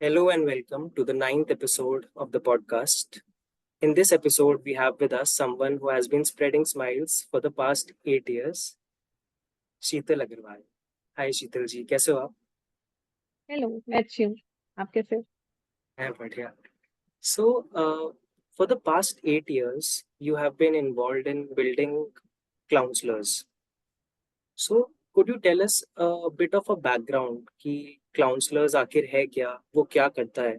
Hello and welcome to the ninth episode of the podcast. In this episode, we have with us someone who has been spreading smiles for the past 8 years, Sheetal Agarwal. Hi Sheetal ji, कैसे हो आप? Hello, मैं अच्छी हूँ। आप कैसे हो? मैं बढ़िया. So, for the past 8 years, you have been involved in building Clownselors. So, could you tell us a bit of a background कि Clownselors आखिर है क्या, वो क्या करता है?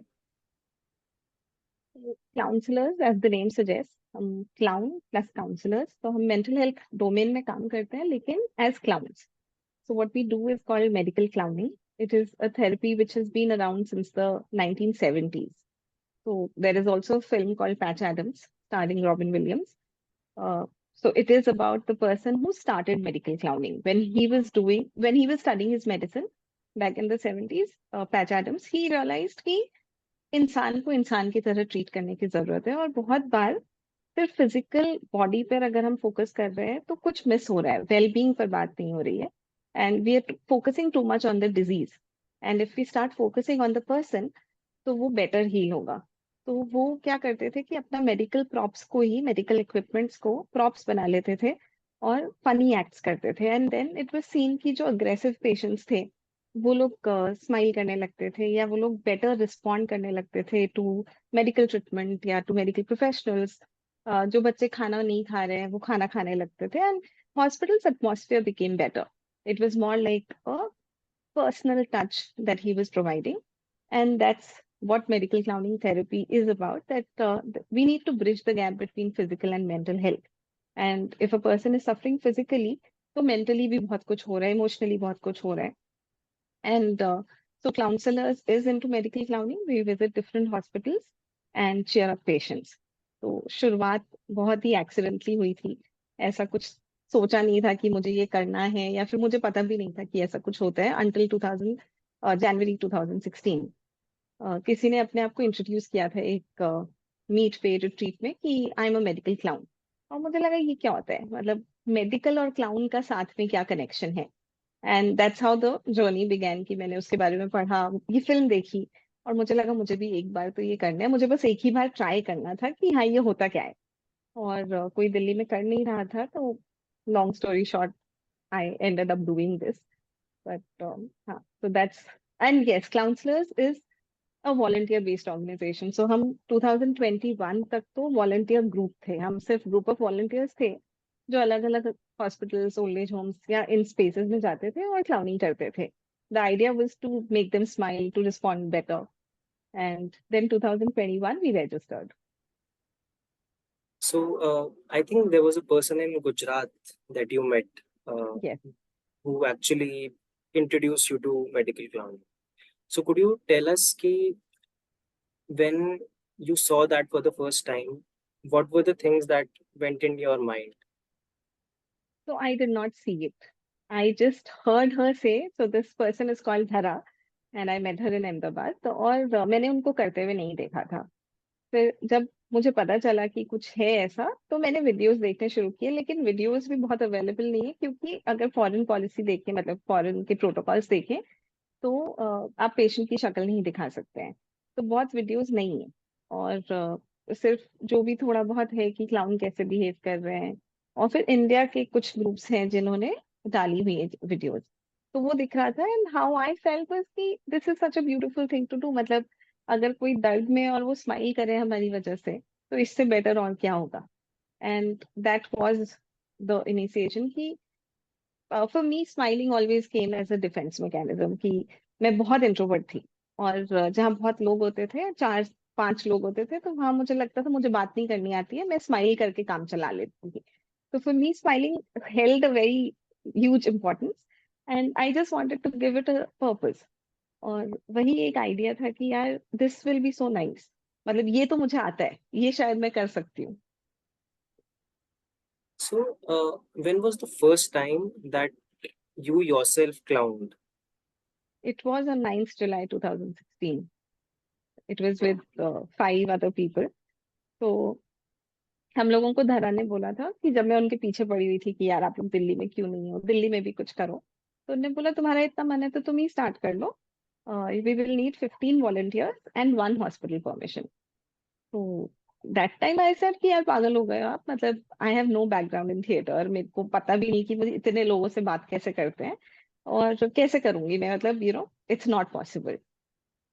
Counsellors as the name suggest, हम क्लाउन प्लस काउंसलर्स, तो हम मेंटल हेल्थ डोमेन में काम करते हैं लेकिन as clowns. So what we do is called medical clowning. It is a therapy which has been around since the 1970s. So there is also a film called Patch Adams starring Robin Williams. Uh, so it is about the person who started medical clowning when he was studying his medicine back in the 70s. Patch Adams, he realized कि इंसान को इंसान की तरह treat करने की जरूरत है, और बहुत बार सिर्फ फिजिकल बॉडी पर अगर हम फोकस कर रहे हैं तो कुछ मिस हो रहा है, वेल बीइंग पर बात नहीं हो रही है. And we are focusing too much on the disease, and if we start focusing on the person तो वो बेटर ही होगा. तो वो क्या करते थे कि अपना मेडिकल प्रॉप्स को ही, मेडिकल इक्विपमेंट्स को प्रॉप्स बना लेते थे और फनी एक्ट्स करते थे. And then it was seen कि जो अग्रेसिव पेशेंट्स थे वो लोग स्माइल करने लगते थे, या वो लोग बेटर रिस्पॉन्ड करने लगते थे टू मेडिकल ट्रीटमेंट या टू मेडिकल प्रोफेशनल्स. जो बच्चे खाना नहीं खा रहे हैं वो खाना खाने लगते थे, and hospitals atmosphere became better. It was more like a personal touch that he was providing. And that's what medical clowning therapy is about, that we need to bridge the gap between physical and mental health. And if a person is suffering physically, तो mentally भी बहुत कुछ हो रहा है, emotionally बहुत कुछ हो रहा है. And so Clownselors is into medical clowning. We visit different hospitals and cheer up patients. तो शुरुआत बहुत ही एक्सीडेंटली हुई थी. ऐसा कुछ सोचा नहीं था कि मुझे ये करना है, या फिर मुझे पता भी नहीं था कि ऐसा कुछ होता है अंटिल 2000 जनवरी 2016. किसी ने अपने आप को इंट्रोड्यूस किया था एक मीट पे रिट्रीट में कि I am a medical clown. और मुझे लगा ये क्या होता है, मतलब मेडिकल और क्लाउन का साथ में क्या कनेक्शन है. And that's how the journey began कि मैंने उसके बारे में पढ़ा, ये फिल्म देखी, और मुझे लगा मुझे भी एक बार तो ये करना है. मुझे बस एक ही बार ट्राई करना था कि हाँ ये होता क्या है. और कोई दिल्ली में कर नहीं रहा था, तो long story short I ended up doing this. But हाँ, so that's, and yes, Counselors is a volunteer based organization. So हम 2021 तक तो volunteer group थे, हम सिर्फ group of volunteers थे जो अलग अलग हॉस्पिटल्स, ओल्ड एज होम्स या इन स्पेसेस में जाते थे और क्लाउनिंग करते थे. The idea was to make them smile, to respond better. And then 2021 we registered. So, I think there was a person in Gujarat that you met uh, Yes. who actually introduced you to medical clowning. So, could you tell us ki when you saw that for the first time, what were the things that went in your mind? So I did not see it. I just heard her say, so this person is called Dhara, and I met her in Ahmedabad. तो और मैंने उनको करते हुए नहीं देखा था. फिर जब मुझे पता चला कि कुछ है ऐसा, तो मैंने वीडियोस देखने शुरू किए. लेकिन वीडियोस भी बहुत अवेलेबल नहीं है, क्योंकि अगर फॉरेन पॉलिसी देखें, मतलब फॉरेन के प्रोटोकॉल्स देखें, तो आप पेशेंट की शक्ल नहीं दिखा सकते हैं. तो बहुत वीडियोस नहीं है. और सिर्फ जो भी थोड़ा बहुत है कि क्लाउन कैसे बिहेव कर रहे हैं, और फिर इंडिया के कुछ ग्रुप्स हैं जिन्होंने डाली हुई है वीडियोस, तो वो दिख रहा था. And how I felt was कि this is such a beautiful thing to do. मतलब अगर कोई दर्द में और वो स्माइल करे हमारी वजह से, तो इससे बेटर और क्या होगा. And that was the initiation कि for me smiling always came as a defence mechanism. कि मैं बहुत इंट्रोवर्ट थी, और जहाँ बहुत लोग होते थे, चार पांच लोग होते थे, तो वहां मुझे लगता था मुझे बात नहीं करनी आती है, मैं स्माइल करके काम चला लेती थी. तो for me smiling held a very huge importance, and I just wanted to give it a purpose. और वही एक आइडिया था कि यार this will be so nice, मतलब ये तो मुझे आता है, ये शायद मैं कर सकती हूँ. So, when was the first time that you yourself clowned? It was on 9th July 2016. It was with 5 other people. तो हम लोगों को धरा ने बोला था कि जब मैं उनके पीछे पड़ी हुई थी कि यार आप लोग दिल्ली में क्यों नहीं हो, दिल्ली में भी कुछ करो, तो उन्होंने बोला तुम्हारा इतना मन है तो तुम ही स्टार्ट कर लो. we will need 15 volunteers and one hospital permission. तो दैट टाइम आई सेड कि यार पागल हो गए हो आप, मतलब I have no background in theatre, मेरे को पता भी नहीं कि वो इतने लोगों से बात कैसे करते हैं और कैसे करूंगी मैं, मतलब इट्स नॉट पॉसिबल।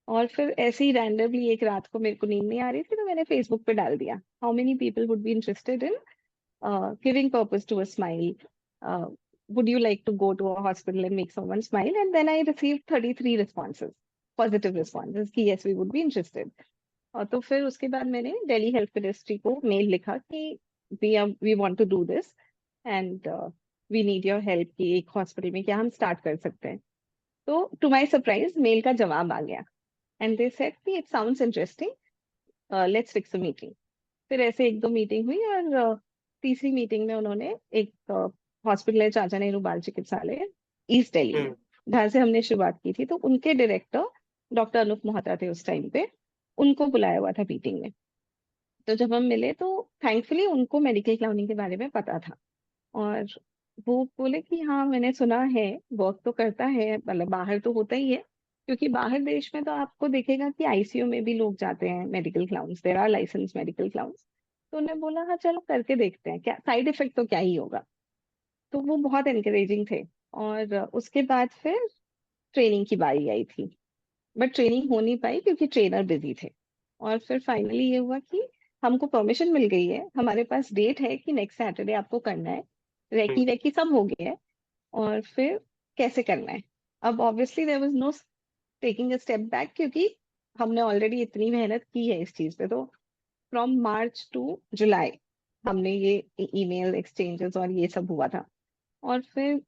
और फिर ऐसे ही रैंडमली एक रात को मेरे को नींद नहीं आ रही थी, तो मैंने फेसबुक पे डाल दिया, how many people would be interested in giving purpose to a smile, would you like to go to a hospital and make someone smile? And then I received 33 responses, positive responses कि yes we would be interested. और तो फिर उसके बाद मैंने Delhi health ministry को mail लिखा कि we want to do this and we need your help कि एक हॉस्पिटल में क्या हम स्टार्ट कर सकते हैं। तो टू माय सरप्राइज मेल का जवाब आ गया एंड दे सेड कि it sounds interesting, let's fix a meeting. फिर ऐसे एक दो मीटिंग हुई और तीसरी मीटिंग में उन्होंने एक हॉस्पिटल है चाचा नेहरू बाल चिकित्सालय ईस्ट दिल्ली में, जहाँ से हमने शुरुआत की थी, तो उनके डायरेक्टर डॉक्टर अनूप मोहता थे उस टाइम पे, उनको बुलाया हुआ था मीटिंग में। तो जब हम मिले तो थैंकफुली उनको मेडिकल क्लाउनिंग के बारे में पता था, और वो बोले कि हाँ मैंने सुना है, वर्क तो करता है, मतलब बाहर तो होता ही है, क्योंकि बाहर देश में तो आपको देखेगा कि आईसीयू में भी लोग जाते हैं medical clowns, there are licence medical clowns. तो उन्हें बोला हाँ चलो करके देखते हैं, क्या साइड इफेक्ट तो क्या ही होगा। तो वो बहुत एनकरेजिंग थे। और उसके बाद फिर ट्रेनिंग की बारी आई थी, बट ट्रेनिंग हो नहीं पाई क्योंकि ट्रेनर बिजी थे। और फिर फाइनली ये हुआ कि हमको परमिशन मिल गई है, हमारे पास डेट है कि नेक्स्ट सैटरडे आपको करना है, रेकी वेकी सब हो गया है। और फिर कैसे करना है, अब obviously there was no taking a step back, क्योंकि हमने ऑलरेडी इतनी मेहनत की है इस चीज पे। तो फ्रॉम मार्च टू जुलाई हमने ये ईमेल एक्सचेंजेस और ये सब हुआ था, और फिर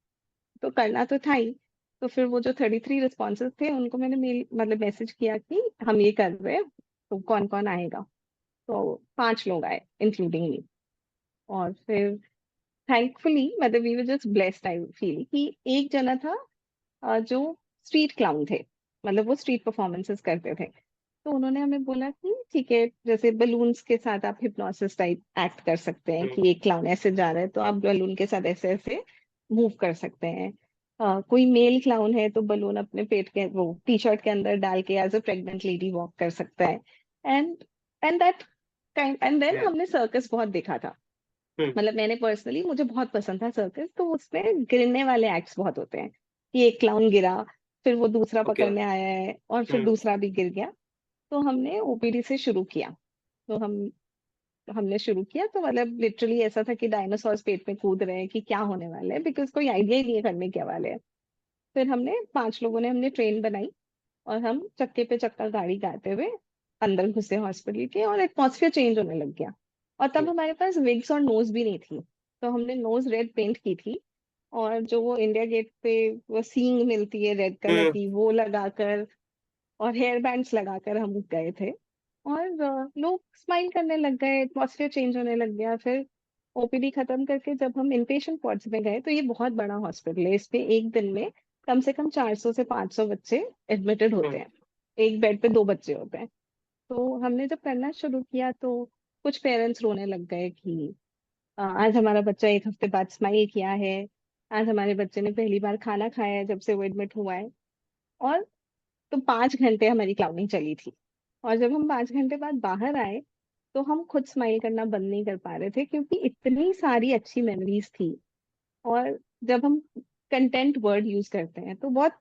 तो करना तो था ही। तो फिर वो जो 33 रिस्पॉन्सेज थे उनको मैंने मेल मतलब मैसेज किया कि हम ये कर रहे हैं, तो कौन कौन आएगा। तो 5 लोग आए इंक्लूडिंग मी। और फिर थैंकफुली मतलब we were just blessed, I feel कि एक जना था जो स्ट्रीट क्लाउन थे, मतलब वो स्ट्रीट परफॉर्मेंसेस करते थे। तो उन्होंने हमें बोला कि ठीक है, जैसे बलून्स के साथ आप हिप्नोसिस टाइप एक्ट कर सकते हैं कि एक क्लाउन ऐसे जा रहा है तो आप बलून के साथ ऐसे ऐसे मूव कर सकते हैं। कोई मेल क्लाउन है तो बलून अपने पेट के वो टी शर्ट के अंदर डाल के as a pregnant lady walk कर सकता है। And and that kind and then हमने सर्कस बहुत देखा था, मतलब मैंने पर्सनली, मुझे बहुत पसंद था सर्कस, तो उसमें गिरने वाले एक्ट्स बहुत होते हैं कि एक क्लाउन गिरा, फिर वो दूसरा ओके। पकड़ने आया है और फिर दूसरा भी गिर गया। तो हमने ओपीडी से शुरू किया। तो हमने शुरू किया तो मतलब लिटरली ऐसा था कि डायनासोर पेट में कूद रहे हैं कि क्या होने वाला है, बिकॉज कोई आइडिया ही नहीं है करने क्या वाले हैं। फिर हमने 5 लोगों ने हमने ट्रेन बनाई और हम चक्के पे चक्का गाड़ी गाते हुए अंदर घुसे हॉस्पिटल के, और एटमॉस्फेयर चेंज होने लग गया। और तब हमारे पास विग्स और नोज भी नहीं थी, तो हमने नोज रेड पेंट की थी, और जो वो इंडिया गेट पे वो सींग मिलती है रेड कलर की वो लगाकर और हेयर बैंड्स लगाकर हम गए थे। और लोग स्माइल करने लग गए, एटमॉस्फेयर चेंज होने लग गया। फिर ओपीडी खत्म करके जब हम इनपेशेंट वार्ड्स में गए, तो ये बहुत बड़ा हॉस्पिटल है, इस पे एक दिन में कम से कम 400 से 500 बच्चे एडमिटेड होते हैं, एक बेड पे 2 बच्चे होते हैं। तो हमने जब करना शुरू किया तो कुछ पेरेंट्स रोने लग गए कि आज हमारा बच्चा एक हफ्ते बाद स्माइल किया है, आज हमारे बच्चे ने पहली बार खाना खाया है जब से वो एडमिट हुआ है। और तो 5 घंटे हमारी क्लाउडिंग चली थी, और जब हम 5 घंटे बाद बाहर आए तो हम खुद स्माइल करना बंद नहीं कर पा रहे थे, क्योंकि इतनी सारी अच्छी मेमोरीज थी। और जब हम कंटेंट वर्ड यूज करते हैं तो बहुत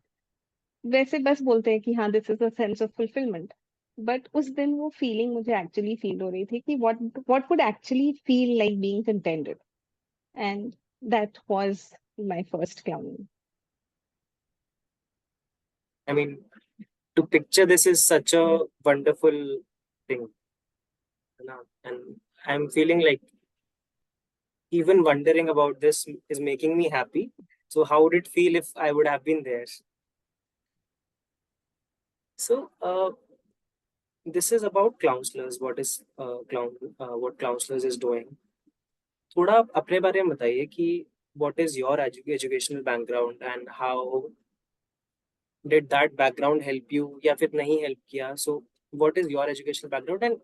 वैसे बस बोलते हैं कि हाँ this is a sense of fulfilment, but उस दिन वो फीलिंग मुझे एक्चुअली फील हो रही थी कि what would actually feel like being contented, and that was my first clowning. I mean, to picture this is such a wonderful thing, you know, and I'm feeling like even wondering about this is making me happy. So how would it feel if I would have been there? So this is about counselors. What is what counselors is doing? थोड़ा आप अपने बारे में बताइए कि what is your educational background and how did that background help you या फिर नहीं help किया? So what is your educational background? And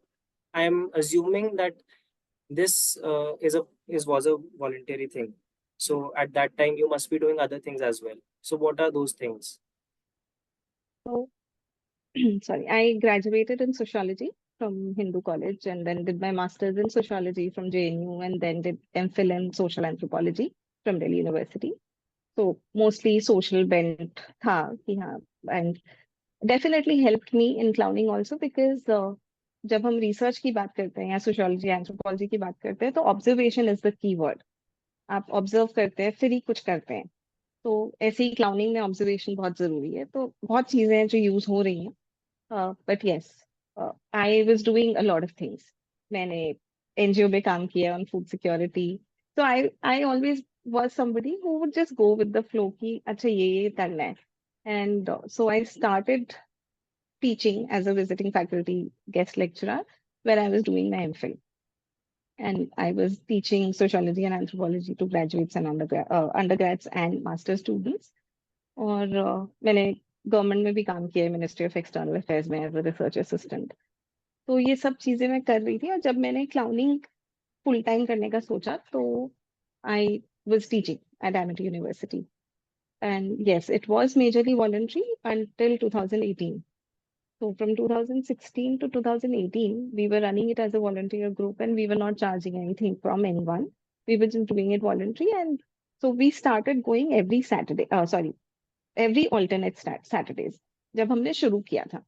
I'm assuming that this is was a voluntary thing. So at that time you must be doing other things as well. So what are those things? sorry, I graduated in sociology from Hindu College and then did my master's in sociology from JNU and then did MPhil in social anthropology from Delhi University. So mostly social bent था कि हाँ, and definitely helped me in clowning also because जब हम research की बात करते हैं या सोशियोलॉजी एंथ्रोपोलॉजी की बात करते हैं तो observation is the key word. आप ऑब्जर्व करते हैं फिर ही कुछ करते हैं। तो ऐसे ही क्लाउनिंग में ऑब्जर्वेशन बहुत जरूरी है। तो बहुत चीजें हैं जो यूज हो रही हैं। But yes, I was doing a lot of things. मैंने एनजीओ में काम किया ऑन फूड सिक्योरिटी। तो I I always was somebody who would just go with the flow कि अच्छा ये करना है। And so I started teaching as a visiting faculty guest lecturer when I was doing my MPhil. And I was teaching sociology and anthropology to graduates and undergrads and master students. और मैंने government में भी काम किया है, ministry of external affairs में as a research assistant. तो ये सब चीजें मैं कर रही थी और जब मैंने क्लाउनिंग फुल टाइम करने का सोचा तो I was teaching eight Amity university. And yes, it was majorly voluntary until 2018. So from 2016 to 2018, we were running it as a volunteer group and we were not charging anything from anyone. We were just doing it voluntary. And so we started going every Saturday, sorry, every alternate Saturdays, जब हमने शुरू किया था।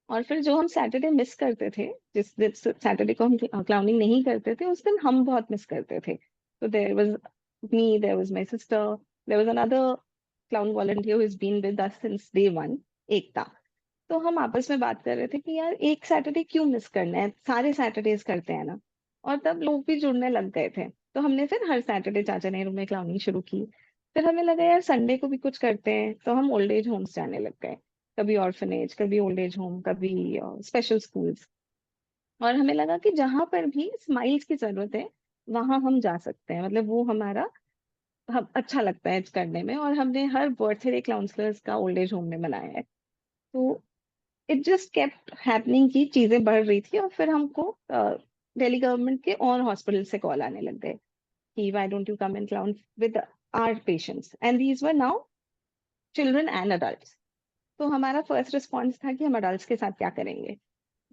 और फिर जो हम Saturday miss करते थे, जिस दिन सैटरडे को हम क्लाउनिंग नहीं करते थे, उस दिन हम बहुत मिस करते थे। तो there was me, there was my sister, there was another clown volunteer who has been with us since day one, Ekta. तो हम आपस में बात कर रहे थे कि यार एक सैटरडे क्यों मिस करना है, सारे सैटरडेज करते हैं ना। और तब लोग भी जुड़ने लग गए थे। तो हमने फिर हर सैटरडे चाचा नेहरू में क्लाउनिंग शुरू की। फिर हमें लगा यार संडे को भी कुछ करते हैं, तो हम ओल्ड एज होम्स जाने लग गए। कभी ऑर्फनेज, कभी ओल्ड एज होम, कभी स्पेशल स्कूल्स। और हमें लगा कि जहां पर भी स्माइल्स की जरूरत है वहां हम जा सकते हैं, मतलब वो हमारा अच्छा लगता है करने में। और हमने हर बर्थडे क्लाउंसलर्स का ओल्ड एज होम में मनाया है। तो इट जस्ट केप्ट हैपनिंग की चीजें बढ़ रही थी और फिर हमको दिल्ली गवर्नमेंट के और हॉस्पिटल से कॉल आने लग गए कि why don't you come and clown with our patients, and these were now children and adult. तो हमारा फर्स्ट रिस्पॉन्स था कि हम अडल्ट के साथ क्या करेंगे।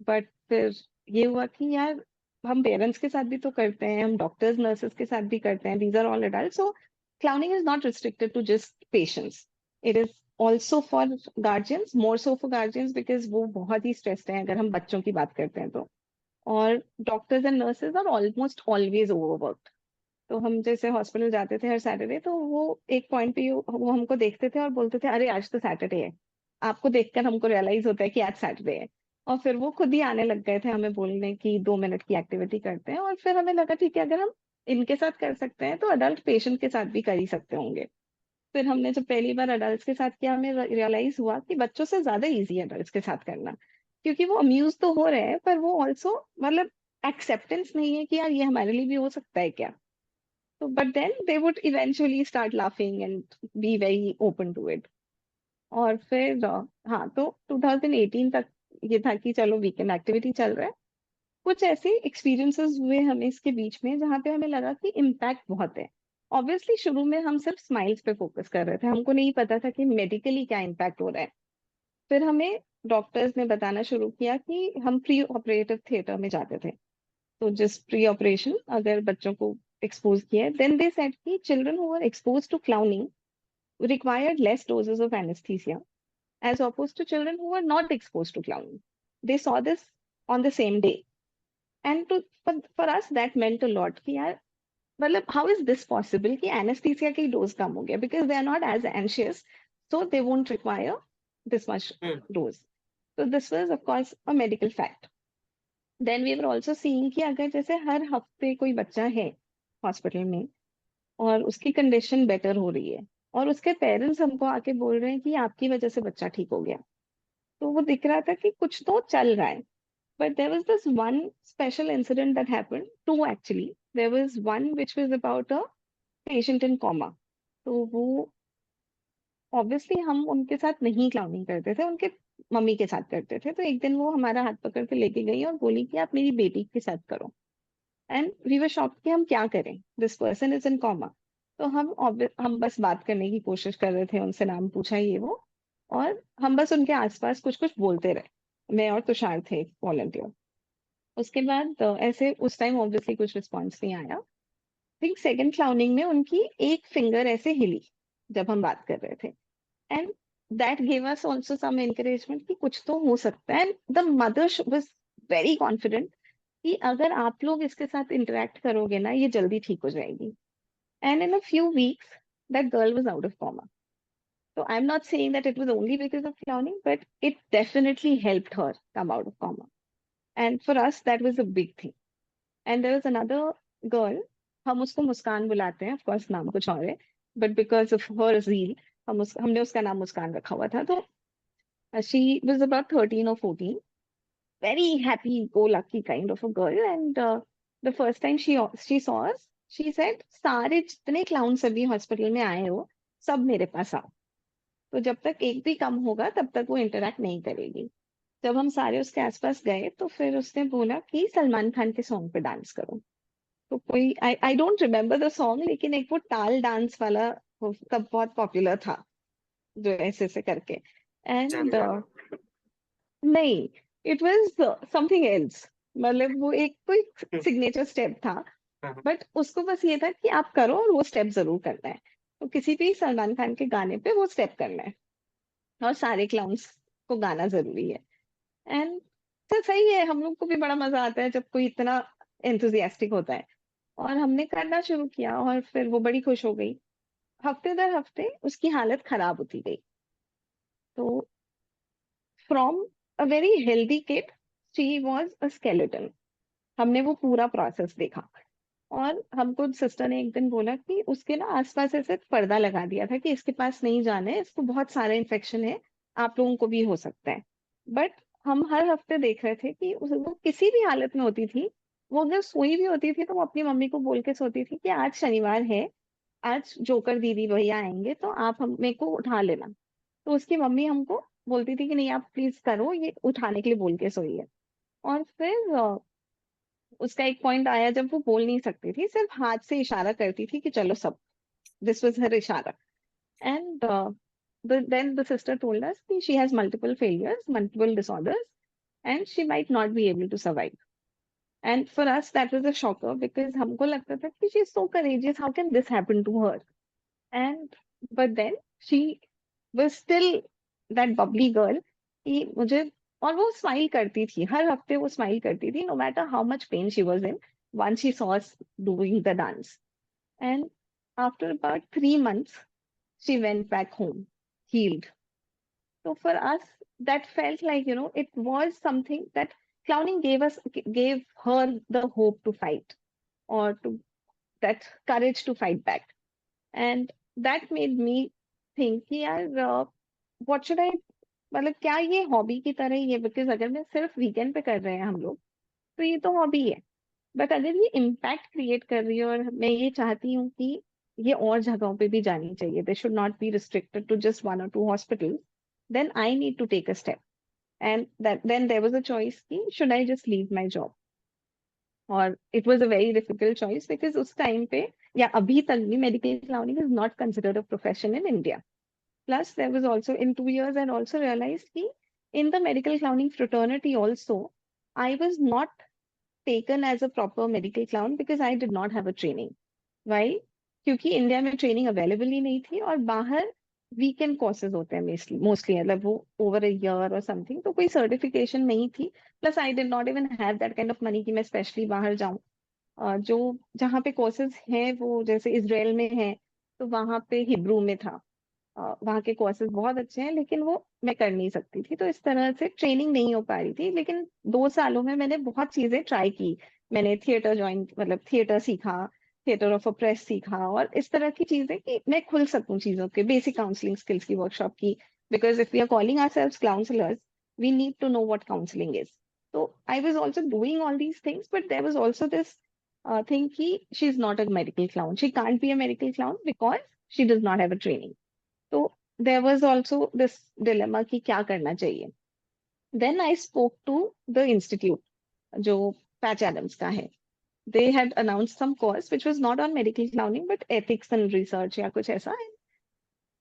बट फिर ये हुआ कि यार हम पेरेंट्स के साथ भी तो करते हैं, हम डॉक्टर्स नर्सेस के साथ भी करते हैं, these are all adult. So clowning is not restricted to just patients, it is also for guardians, more so for guardians because वो बहुत ही स्ट्रेस्ड हैं अगर हम बच्चों की बात करते हैं तो। और doctors and nurses are almost always overworked. तो हम जैसे हॉस्पिटल जाते थे हर सैटरडे, तो वो एक पॉइंट पे वो हमको देखते थे और बोलते थे अरे आज तो सैटरडे है। आपको देखकर हमको रियलाइज होता है कि आज सैटरडे है। और फिर वो खुद ही आने लग गए थे हमें बोलने की 2 मिनट की एक्टिविटी करते हैं। और फिर हमें लगा ठीक है, अगर हम इनके साथ कर सकते हैं तो अडल्ट पेशेंट के साथ भी कर ही सकते होंगे। फिर हमने जब पहली बार अडल्ट के साथ किया, हमें रियलाइज हुआ कि बच्चों से ज्यादा इजी है अडल्ट के साथ करना। क्योंकि वो अम्यूज तो हो रहे हैं पर वो ऑल्सो मतलब एक्सेप्टेंस नहीं है कि यार ये हमारे लिए भी हो सकता है क्या। तो but then they would eventually start laughing and be very open to it. और फिर हाँ, तो 2018 तक ये था कि चलो वीकेंड एक्टिविटी चल रहा है। कुछ ऐसे एक्सपीरियंसेस हुए हमें इसके बीच में जहाँ पे हमें लगा कि इम्पैक्ट बहुत है। ऑब्वियसली शुरू में हम सिर्फ स्माइल्स पे फोकस कर रहे थे, हमको नहीं पता था कि मेडिकली क्या इम्पैक्ट हो रहा है। फिर हमें डॉक्टर्स ने बताना शुरू किया कि हम प्री ऑपरेटिव थिएटर में जाते थे। तो जिस प्री ऑपरेशन अगर बच्चों को एक्सपोज किया है, देन दे सेड कि children who are expose to clowning required less doses of anesthesia as opposed to children who were not exposed to clowning. They saw this on the same day. And for us that meant a lot कि यार मतलब how is this possible कि anesthesia की dose कम हो गया because they are not as anxious, so they won't require this much Hmm. dose. So this was of course a medical fact. Then we were also seeing कि अगर जैसे हर हफ्ते कोई बच्चा है हॉस्पिटल में और उसकी कंडीशन बेटर हो रही है और उसके पेरेंट्स हमको आके बोल रहे हैं कि आपकी वजह से बच्चा ठीक हो गया, तो वो दिख रहा था कि कुछ तो चल रहा है। But there was this one special incident that happened, to actually. There was one which was about a patient in coma. तो वो ऑब्वियसली हम उनके साथ नहीं क्लाउनिंग करते थे, उनके मम्मी के साथ करते थे। तो एक दिन वो हमारा हाथ पकड़ के लेके गई और बोली कि आप मेरी बेटी के साथ करो। एंड वी वर शॉक्ड कि हम क्या करें, this person is in comma. तो हम बस बात करने की कोशिश कर रहे थे, उनसे नाम पूछा ये वो। और हम बस उनके आसपास कुछ कुछ बोलते रहे, मैं और तुषार थे वॉलंटियर। उसके बाद ऐसे उस टाइम ऑब्वियसली कुछ रिस्पॉन्स नहीं आया। थिंक सेकंड क्लाउनिंग में उनकी एक फिंगर ऐसे हिली जब हम बात कर रहे थे, and that gave us also some encouragement कि कुछ तो हो सकता है। And the mother was very confident कि अगर आप लोग इसके साथ इंटरेक्ट करोगे ना, ये जल्दी ठीक हो जाएगी। And in a few weeks that girl was out of comma. So I'm not saying that it was only because of clowning, but it definitely helped her come out of coma. And for us, that was a big thing. And there was another girl, हम उसको मुस्कान बुलाते हैं, of course नाम कुछ और है, but because of her zeal, हमने उसका नाम मुस्कान रखा हुआ था। तो she was about 13 or 14, very happy go lucky kind of a girl. And the first time she saw us, she said, सारे जितने क्लाउन सभी हॉस्पिटल में आए हो, सब मेरे पास आओ। तो जब तक एक भी कम होगा तब तक वो इंटरेक्ट नहीं करेगी। जब हम सारे उसके आसपास गए तो फिर उसने बोला कि सलमान खान के सॉन्ग पे डांस करो। तो कोई I I don't remember the song, लेकिन एक वो टाल डांस वाला तब बहुत पॉपुलर था, जो ऐसे ऐसे करके। जाने एंड जाना। नहीं, इट वाज समथिंग एल्स। मतलब वो एक कोई सिग्नेचर स्टेप था, हाँ, बट उसको बस ये था कि आप करो और वो स्टेप जरूर करना है। तो किसी भी सलमान खान के गाने पे वो स्टेप करना है, और सारे क्लाउन्स को गाना जरूरी है। एंड तो सही है, हम लोग को भी बड़ा मजा आता है जब कोई इतना एंथुजियास्टिक होता है। और हमने करना शुरू किया और फिर वो बड़ी खुश हो गई। हफ्ते दर हफ्ते उसकी हालत खराब होती गई। तो from a very healthy kid she was a skeleton. हमने वो पूरा प्रोसेस देखा। और हमको सिस्टर ने एक दिन बोला कि उसके ना आसपास ऐसे पर्दा लगा दिया था कि इसके पास नहीं जाना है, इसको बहुत सारा इन्फेक्शन है, आप लोगों को भी हो सकता है। बट हम हर हफ्ते देख रहे थे कि वो किसी भी हालत में होती थी, वो अगर सोई भी होती थी तो वो अपनी मम्मी को बोल के सोती थी कि आज शनिवार है, आज जोकर दीदी भैया आएंगे तो आप हम मेरे को उठा लेना। तो उसकी मम्मी हमको बोलती थी कि नहीं आप प्लीज करो, ये उठाने के लिए बोल के सोई है। और फिर उसका एक पॉइंट आया जब वो बोल नहीं सकती थी, सिर्फ हाथ से इशारा करती थी कि चलो सब, दिस वाज हर इशारा। And then the sister told us that she has multiple failures, multiple disorders, and she might not be able to survive. And for us that was a shocker, because हमको लगता था कि she is so courageous, how can this happen to her? And but then she was still that bubbly girl कि मुझे, और वो smile करती थी, हर हफ्ते वो स्माइल करती थी, no matter how much pain she was in, once she saw us doing the dance. And after about 3 months she went back home healed. So for us, that felt like, it was something that clowning gave her the hope to fight, or to that courage to fight back. And that made me think कि यार what should I, मतलब क्या ये hobby की तरह ही है? Because अगर मैं सिर्फ वीकेंड पे कर रहे हैं हम लोग, तो ये तो हॉबी है। बट अगर ये इम्पैक्ट क्रिएट कर रही है, और मैं ये चाहती हूँ कि ये और जगहों पे भी जानी चाहिए, they should not be restricted to just 1 or 2 hospital, then I need to take a step. And then there was a choice कि should I just leave my job? और it was a very difficult choice, because उस time पे या अभी तक भी medical clowning is not considered a profession in India. Plus there was also in 2 years I also realized कि in the medical clowning fraternity also I was not taken as a proper medical clown because I did not have a training. Why? क्योंकि India में training available ही नहीं थी, और बाहर weekend courses होते हैं mostly mostly, मतलब वो ओवर अ ईयर और समथिंग, तो कोई सर्टिफिकेशन नहीं थी। Plus I did not even have that kind of money कि मैं स्पेशली बाहर जाऊं। जो जहाँ पे कोर्सेज हैं वो जैसे इसराइल में है, तो वहां पे हिब्रू में था। वहाँ के कोर्सेज बहुत अच्छे हैं, लेकिन वो मैं कर नहीं सकती थी, तो इस तरह से ट्रेनिंग नहीं हो पा रही थी। लेकिन 2 सालों में मैंने बहुत चीजें ट्राई की। मैंने थिएटर ज्वाइन, मतलब थिएटर सीखा, थिएटर ऑफ अ प्रेस सीखा, और इस तरह की चीजें कि मैं खुल सकूं चीजों के, बेसिक काउंसलिंग स्किल्स की वर्कशॉप की। Because if we are calling ourselves counsellors, we need to know what counselling is. तो I was also doing all these things, but there was also this thing कि she is not a medical clown, she can't be a medical clown because she does not have a training. तो there was also this dilemma कि क्या करना चाहिए। Then I spoke to the institute जो patch Adams का है। they had announced some course which was not on medical clowning but ethics and research या कुछ ऐसा।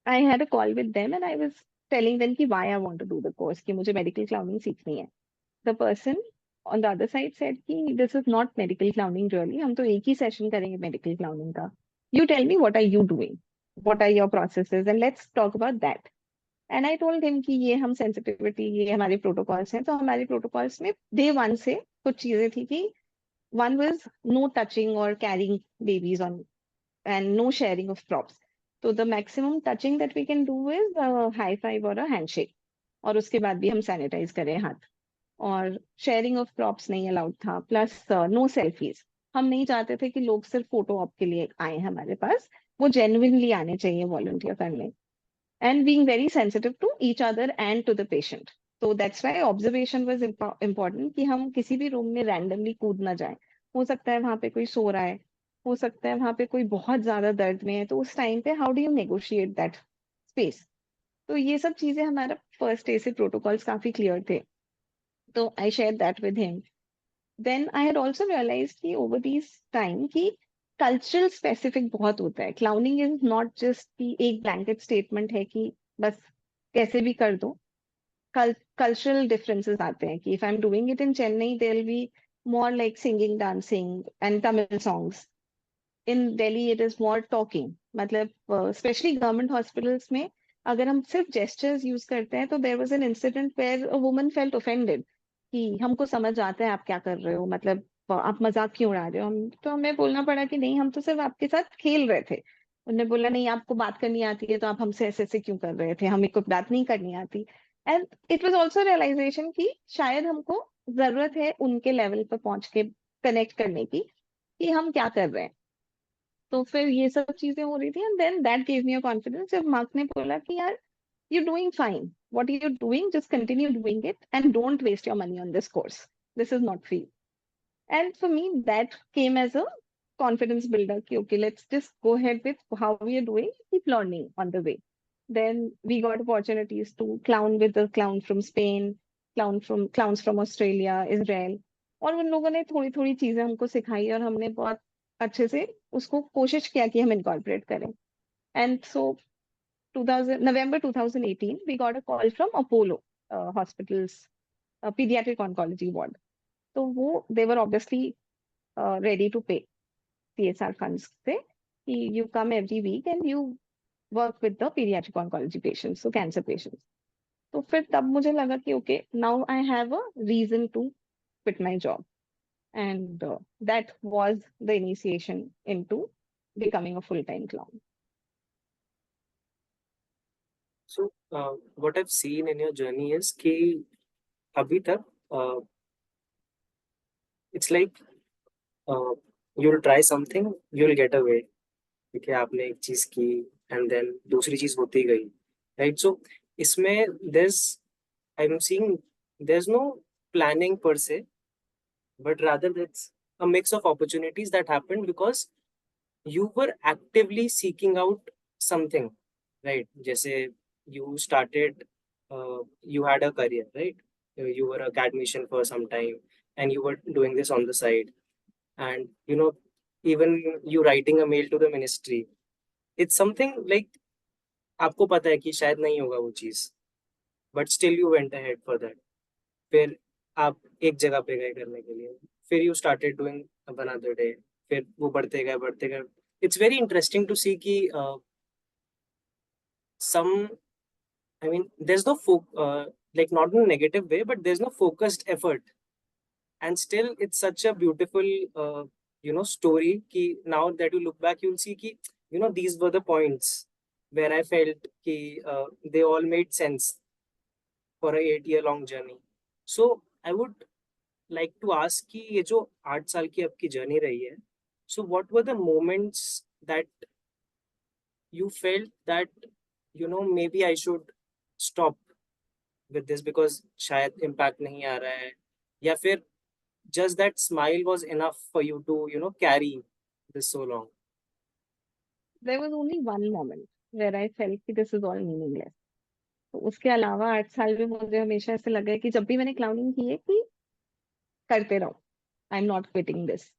I had a call with them and I was telling them कि why I want to do the course, कि मुझे medical clowning सीखनी है. The person on the other side said कि this is not medical clowning really. हम तो एक ही session करेंगे medical clowning का. You tell me what are you doing? What are your processes? And let's talk about that. And I told him कि ये हम sensitivity, ये हमारे protocols हैं. तो हमारे protocols में day one से कुछ चीजें थी कि one was no touching or carrying babies on and no sharing of props. So the maximum touching that we can do is a high five or a handshake. और उसके बाद भी हम सैनिटाइज करें हाथ. और शेयरिंग ऑफ प्रॉप्स नहीं allowed था. Plus no selfies. हम नहीं चाहते थे कि लोग सिर्फ फोटो ऑप के लिए आए हमारे पास. वो जेन्युइनली आने चाहिए वॉलंटियर करने. And being very sensitive to each other and to the patient. तो that's why observation was important कि हम किसी भी रूम में रैंडमली कूद ना जाए. हो सकता है वहां पे कोई सो रहा है, हो सकता है वहां पे कोई बहुत ज्यादा दर्द में है, तो उस टाइम पे how do you negotiate that space. तो ये सब चीजें हमारा फर्स्ट डे से प्रोटोकॉल्स काफी क्लियर थे. तो I share that with him. Then I had also realised कि ओवर दिस टाइम कि कल्चरल स्पेसिफिक बहुत होता है. क्लाउनिंग इज नॉट जस्ट कि एक ब्लैंकेट स्टेटमेंट है कि बस कैसे भी कर दो. Cultural differences आते हैं कि if I'm doing it in Chennai, there'll be more like singing, dancing and Tamil songs. In Delhi it is more talking. मतलब especially government hospitals में अगर हम सिर्फ gestures use करते हैं तो there was an incident where a woman felt offended कि हमको समझ आता है आप क्या कर रहे हो, मतलब आप मजाक क्यों उड़ा रहे हो. हम तो हमें बोलना पड़ा कि नहीं, हम तो सिर्फ आपके साथ खेल रहे थे. उन्होंने बोला नहीं, आपको बात करनी आती है तो आप हमसे ऐसे ऐसे क्यों कर रहे थे, हमें कोई बात नहीं करनी आती. And it was also realisation कि शायद हमको जरूरत है उनके लेवल पर पहुंच के कनेक्ट करने की कि हम क्या कर रहे हैं. तो फिर ये सब चीजें हो रही थी. And then that give me a confidence जब मार्क ने बोला कि यार you doing fine, what are you doing, just continue doing it and don't waste your money on this course, this is not for. And for me, that came as a confidence builder. Ki, okay, let's just go ahead with how we are doing, keep learning on the way. Then we got opportunities to clown with the clown from Spain, clowns from Australia, Israel. और उन लोगों ने थोड़ी थोड़ी चीजें हमको सिखाई और हमने बहुत अच्छे से उसको कोशिश किया कि हम इनकॉर्पोरेट करें. And so 2000 November 2018 we got a call from Apollo hospitals pediatric oncology ward. तो वो they were obviously ready to pay CSR funds से कि you come every week and you work with the pediatric oncology patients, so cancer patients. तो फिर तब मुझे लगा कि okay, now I have a reason to quit my job. And that was the initiation into becoming a full-time clown. So, what I've seen in your journey is कि अभी तक it's like you'll try something, you'll get away. ठीक है, आपने एक चीज की and then दूसरी चीज होती गई, राइट. सो इसमें there's I'm seeing there's no planning per se, but rather that's a mix of opportunities that happened because you were actively seeking out something, right? जैसे you started, you had a career, right? You were a academician for some time and you were doing this on the side. And, even you writing a mail to the ministry, it's something like आपको पता है कि शायद नहीं होगा वो चीज़, but still you went ahead for that. फिर आप एक जगह पे गए करने के लिए, फिर you started doing another day, फिर वो बढ़ते गए. It's very interesting to see कि some, I mean, there's no like not in a negative way, but there's no focused effort, and still it's such a beautiful, story. Ki now that you look back, you'll see ki these were the points where I felt ki they all made sense for a 8 year long journey. So I would like to ask कि ये जो 8 साल की आपकी journey रही है, so what were the moments that you felt that maybe I should stop with this because शायद impact नहीं आ रहा है, या फिर just that smile was enough for you to carry this so long? There was only one moment where I felt कि this is all meaningless. तो उसके अलावा 8 साल में मुझे हमेशा ऐसे लगा है कि जब भी मैंने क्लाउनिंग की है कि करते रहो, I am not quitting this.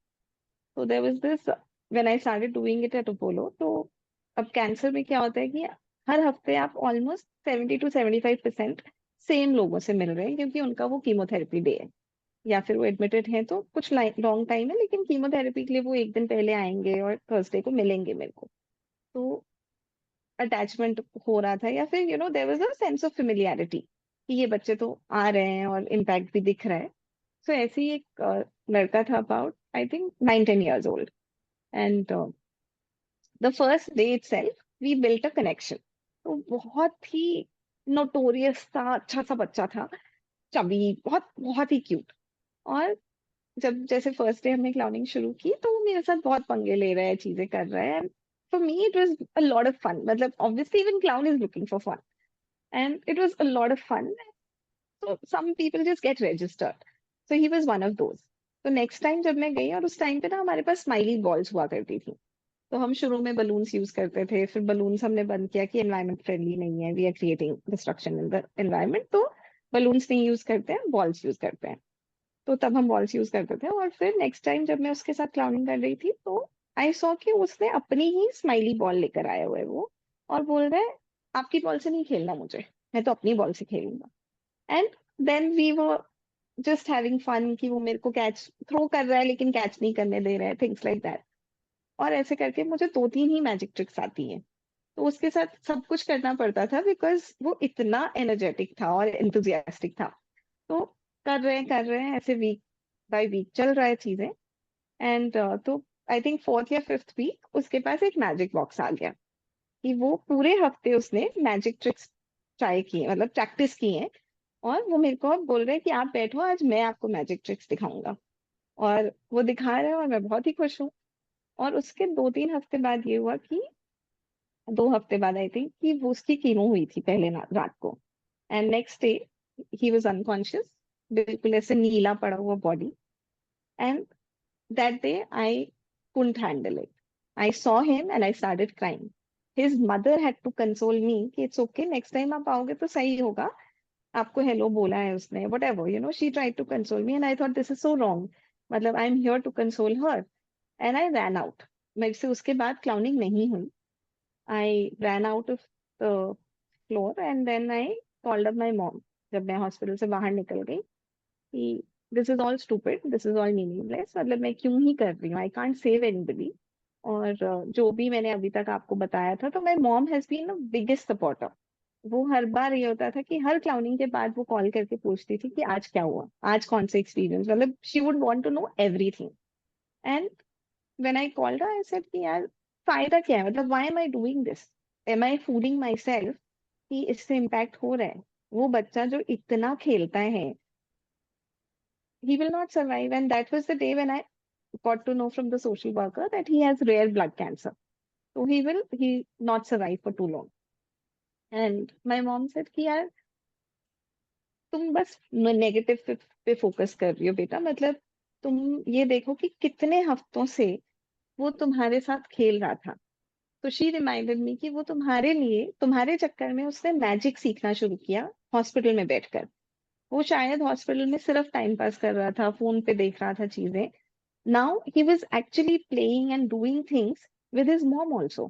तो there was this when I started doing it at Apollo. तो अब कैंसर में क्या होता है कि हर हफ्ते आप ऑलमोस्ट 70 to 75% सेम लोगों से मिल रहे हैं, क्योंकि उनका वो कीमोथेरेपी डे है, या फिर वो एडमिटेड हैं तो कुछ लॉन्ग टाइम है, लेकिन कीमोथेरेपी के लिए वो एक दिन पहले आएंगे और थर्सडे को मिलेंगे मेरे को। तो अटैचमेंट हो रहा था, या फिर there was a sense of familiarity कि ये बच्चे तो आ रहे हैं और इम्पैक्ट भी दिख रहा है। सो ऐसे ही एक लड़का था, about I think 9 10 years old, and the first day itself we built a connection. तो बहुत ही नोटोरियस था, अच्छा सा बच्चा था, चबी, बहुत बहुत ही क्यूट। और जब जैसे फर्स्ट डे हमने क्लाउनिंग शुरू की तो वो मेरे साथ बहुत पंगे ले रहा है, चीजें कर रहा है। For me it was a lot of fun, मतलब obviously even clown is looking for fun, and it was a lot of fun. So some people just get registered. So he was one of those. तो next time जब मैं गई, और उस time पे ना हमारे पास स्माइली बॉल्स हुआ करती थी, तो हम शुरू में बलून्स यूज करते थे, फिर बलून्स हमने बंद किया कि एनवायरमेंट फ्रेंडली नहीं है, we are creating destruction in the environment, तो बलून्स नहीं यूज करते हैं, बॉल्स यूज करते हैं। तो तब हम बॉल्स यूज करते थे। और फिर नेक्स्ट टाइम जब मैं उसके साथ क्लाउनिंग कर रही थी तो आई सॉ कि उसने अपनी ही स्माइली बॉल लेकर आया हुआ है वो, और बोल रहा है आपकी बॉल से नहीं खेलना मुझे, मैं तो अपनी बॉल से खेलूंगा। And then we were just having fun कि वो मेरे को कैच थ्रो कर रहा है लेकिन कैच नहीं करने दे रहा है, थिंग्स लाइक दैट। और ऐसे करके मुझे 2 3 ही मैजिक ट्रिक्स आती हैं, तो उसके साथ सब कुछ करना पड़ता था बिकॉज वो इतना एनर्जेटिक था और एंथुजियास्टिक था। तो कर रहे हैं ऐसे, वीक बाय वीक चल रहा है चीजें। एंड तो आई थिंक फोर्थ या फिफ्थ वीक उसके पास एक मैजिक बॉक्स आ गया, कि वो पूरे हफ्ते उसने मैजिक ट्रिक्स ट्राई किए, मतलब प्रैक्टिस की है। और वो मेरे को अब बोल रहे हैं कि आप बैठो, आज मैं आपको मैजिक ट्रिक्स दिखाऊंगा। और वो दिखा रहे हैं और मैं बहुत ही खुश हूँ। और उसके 2 3 हफ्ते बाद ये हुआ कि, 2 हफ्ते बाद आई थिंक, कि वो उसकी कीमो हुई थी पहले रात को, and next day he was unconscious, बिल्कुल ऐसे नीला पड़ा हुआ body. And that day I couldn't handle it. I saw him and I started crying. His mother had to console me कि it's okay, next time आप आओगे तो सही होगा, आपको हेलो बोला है उसने, whatever, she tried to console me and I thought this is so wrong, मतलब I'm here to console her, and I ran out। मेरे से उसके बाद क्लाउनिंग नहीं हुई। I ran out of the floor and then I called up my mom, जब मैं hospital से बाहर निकल गई, कि this is all stupid, this is all meaningless, मतलब मैं क्यों ही कर रही हूँ, आई कांट सेव एनीबडी। और जो भी मैंने अभी तक आपको बताया था, तो my mom has been biggest supporter. वो हर बार ये होता था कि हर क्लाउनिंग के बाद वो कॉल करके पूछती थी कि आज क्या हुआ, आज कौन सा एक्सपीरियंस, मतलब she would want to know everything. And when I called her I said कि यार फायदा क्या है, मतलब why am I doing this, am I fooling myself कि इससे इम्पैक्ट हो रहा है। वो बच्चा जो इतना खेलता है, he will not survive. And that was the day when I got to know from the social worker that he has rare blood cancer. So he not survive for too long. And my mom said कि यार तुम बस negative पे focus कर रही हो बेटा, मतलब तुम ये देखो कि कितने हफ्तों से वो तुम्हारे साथ खेल रहा था। तो शी रिमाइंडेड मी कि वो तुम्हारे लिए, तुम्हारे चक्कर में उसने मैजिक सीखना शुरू किया हॉस्पिटल में बैठकर। वो शायद हॉस्पिटल में सिर्फ टाइम पास कर रहा था, फोन पे देख रहा था चीजें। Now he was actually playing and doing things with his mom also.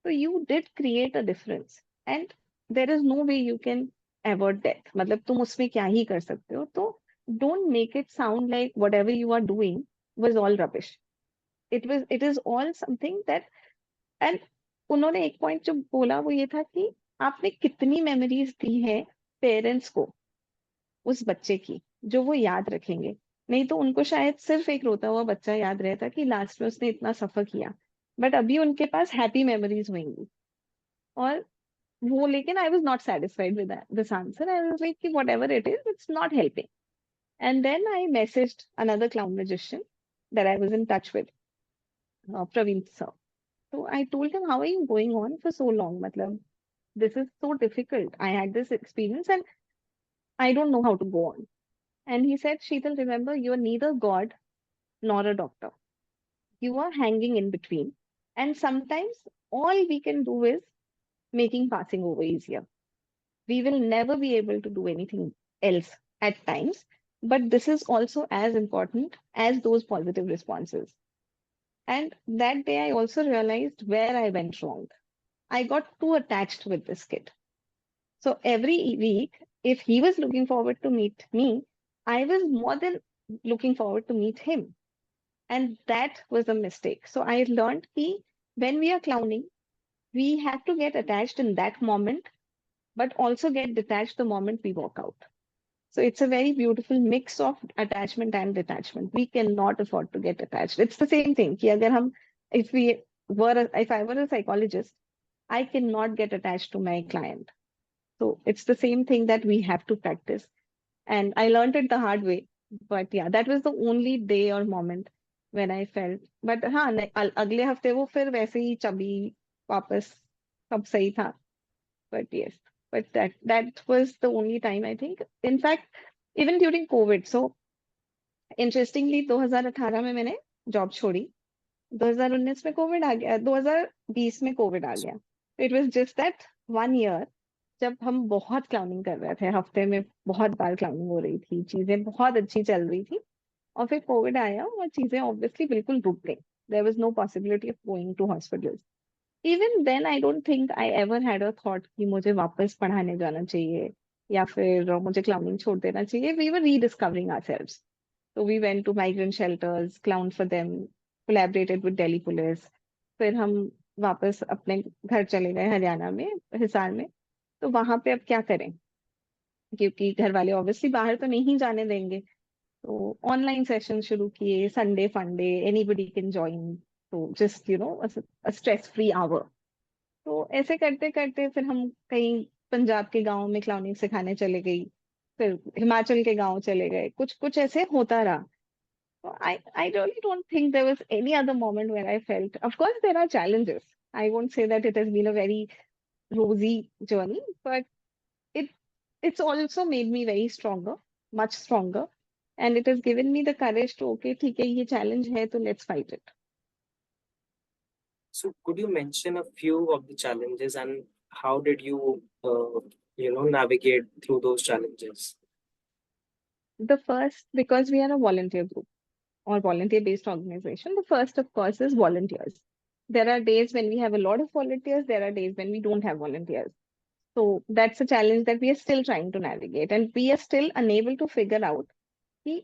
So you did create a difference. And there is no way you can avert death. मतलब तुम उसमें क्या ही कर सकते हो। तो don't make it sound like whatever you are doing was all rubbish. It is all something that, and उन्होंने एक पॉइंट जो बोला वो ये था कि आपने कितनी मेमोरीज दी है पेरेंट्स को उस बच्चे की, जो वो याद रखेंगे। नहीं तो उनको शायद सिर्फ एक रोता हुआ बच्चा याद रहता कि लास्ट में उसने इतना सफर किया, बट अभी उनके पास हैप्पी मेमोरीज होंगी। और वो, लेकिन I was not satisfied with this answer, I was like कि whatever it is, it's not helping. And then I messaged another clown magician that I was in touch with, Praveen sir. So I told him, how are you going on for so long? Matlab, this is so difficult. I had this experience and I don't know how to go on. And he said, Sheetal, remember, you are neither God nor a doctor. You are hanging in between. And sometimes all we can do is making passing over easier. We will never be able to do anything else at times. But this is also as important as those positive responses. And that day, I also realized where I went wrong. I got too attached with this kid. So every week, if he was looking forward to meet me, I was more than looking forward to meet him. And that was a mistake. So I learned that when we are clowning, we have to get attached in that moment, but also get detached the moment we walk out. So it's a very beautiful mix of attachment and detachment. We cannot afford to get attached. It's the same thing. कि अगर हम, if I were a psychologist, I cannot get attached to my client. So it's the same thing that we have to practice. And I learned it the hard way. But yeah, that was the only day or moment when I felt. But हाँ, अगले हफ्ते वो फिर वैसे ही chubby वापस सब सही था. But yes, but that was the only time I think. In fact, even during COVID. So interestingly, 2018 में मैंने जॉब छोड़ी. 2019 में कोविड आ गया, 2020 में कोविड आ गया. It was just that 1 year जब हम बहुत क्लाउनिंग कर रहे थे, हफ्ते में बहुत बार क्लाउनिंग हो रही थी, चीजें बहुत अच्छी चल रही थी. और फिर कोविड आया और चीजें ऑब्वियसली बिल्कुल रुक गई. There was no possibility of going to hospital. Even then I don't think I ever had a thought कि मुझे वापस पढ़ाने जाना चाहिए या फिर मुझे क्लाउनिंग छोड़ देना चाहिए. We were rediscovering ourselves. So we went to migrant shelters, clowned for them, collaborated with Delhi police. फिर हम वापस अपने घर चले गए हरियाणा में, हिसार में. तो वहां पे अब क्या करें, क्योंकि घर वाले ऑब्वियसली बाहर तो नहीं जाने देंगे. तो ऑनलाइन सेशन शुरू किए, संडे फंडे, एनीबडी कैन ज्वाइन. तो जस्ट स्ट्रेस फ्री आवर. तो ऐसे करते करते फिर हम कहीं पंजाब के गांव में क्लाउनिंग सिखाने चले गई. फिर हिमाचल के गांव चले गए, कुछ कुछ ऐसे होता रहा. So I really don't think there was any other moment where I felt, of course, there are challenges. I won't say that it has been a very rosy journey, but it it's also made me very stronger, much stronger. And it has given me the courage to, okay, ठीक है, ये challenge है, तो let's fight it. So could you mention a few of the challenges and how did you, navigate through those challenges? The first, because we are a volunteer group or volunteer-based organization, the first, of course, is volunteers. There are days when we have a lot of volunteers. There are days when we don't have volunteers. So that's a challenge that we are still trying to navigate, and we are still unable to figure out कि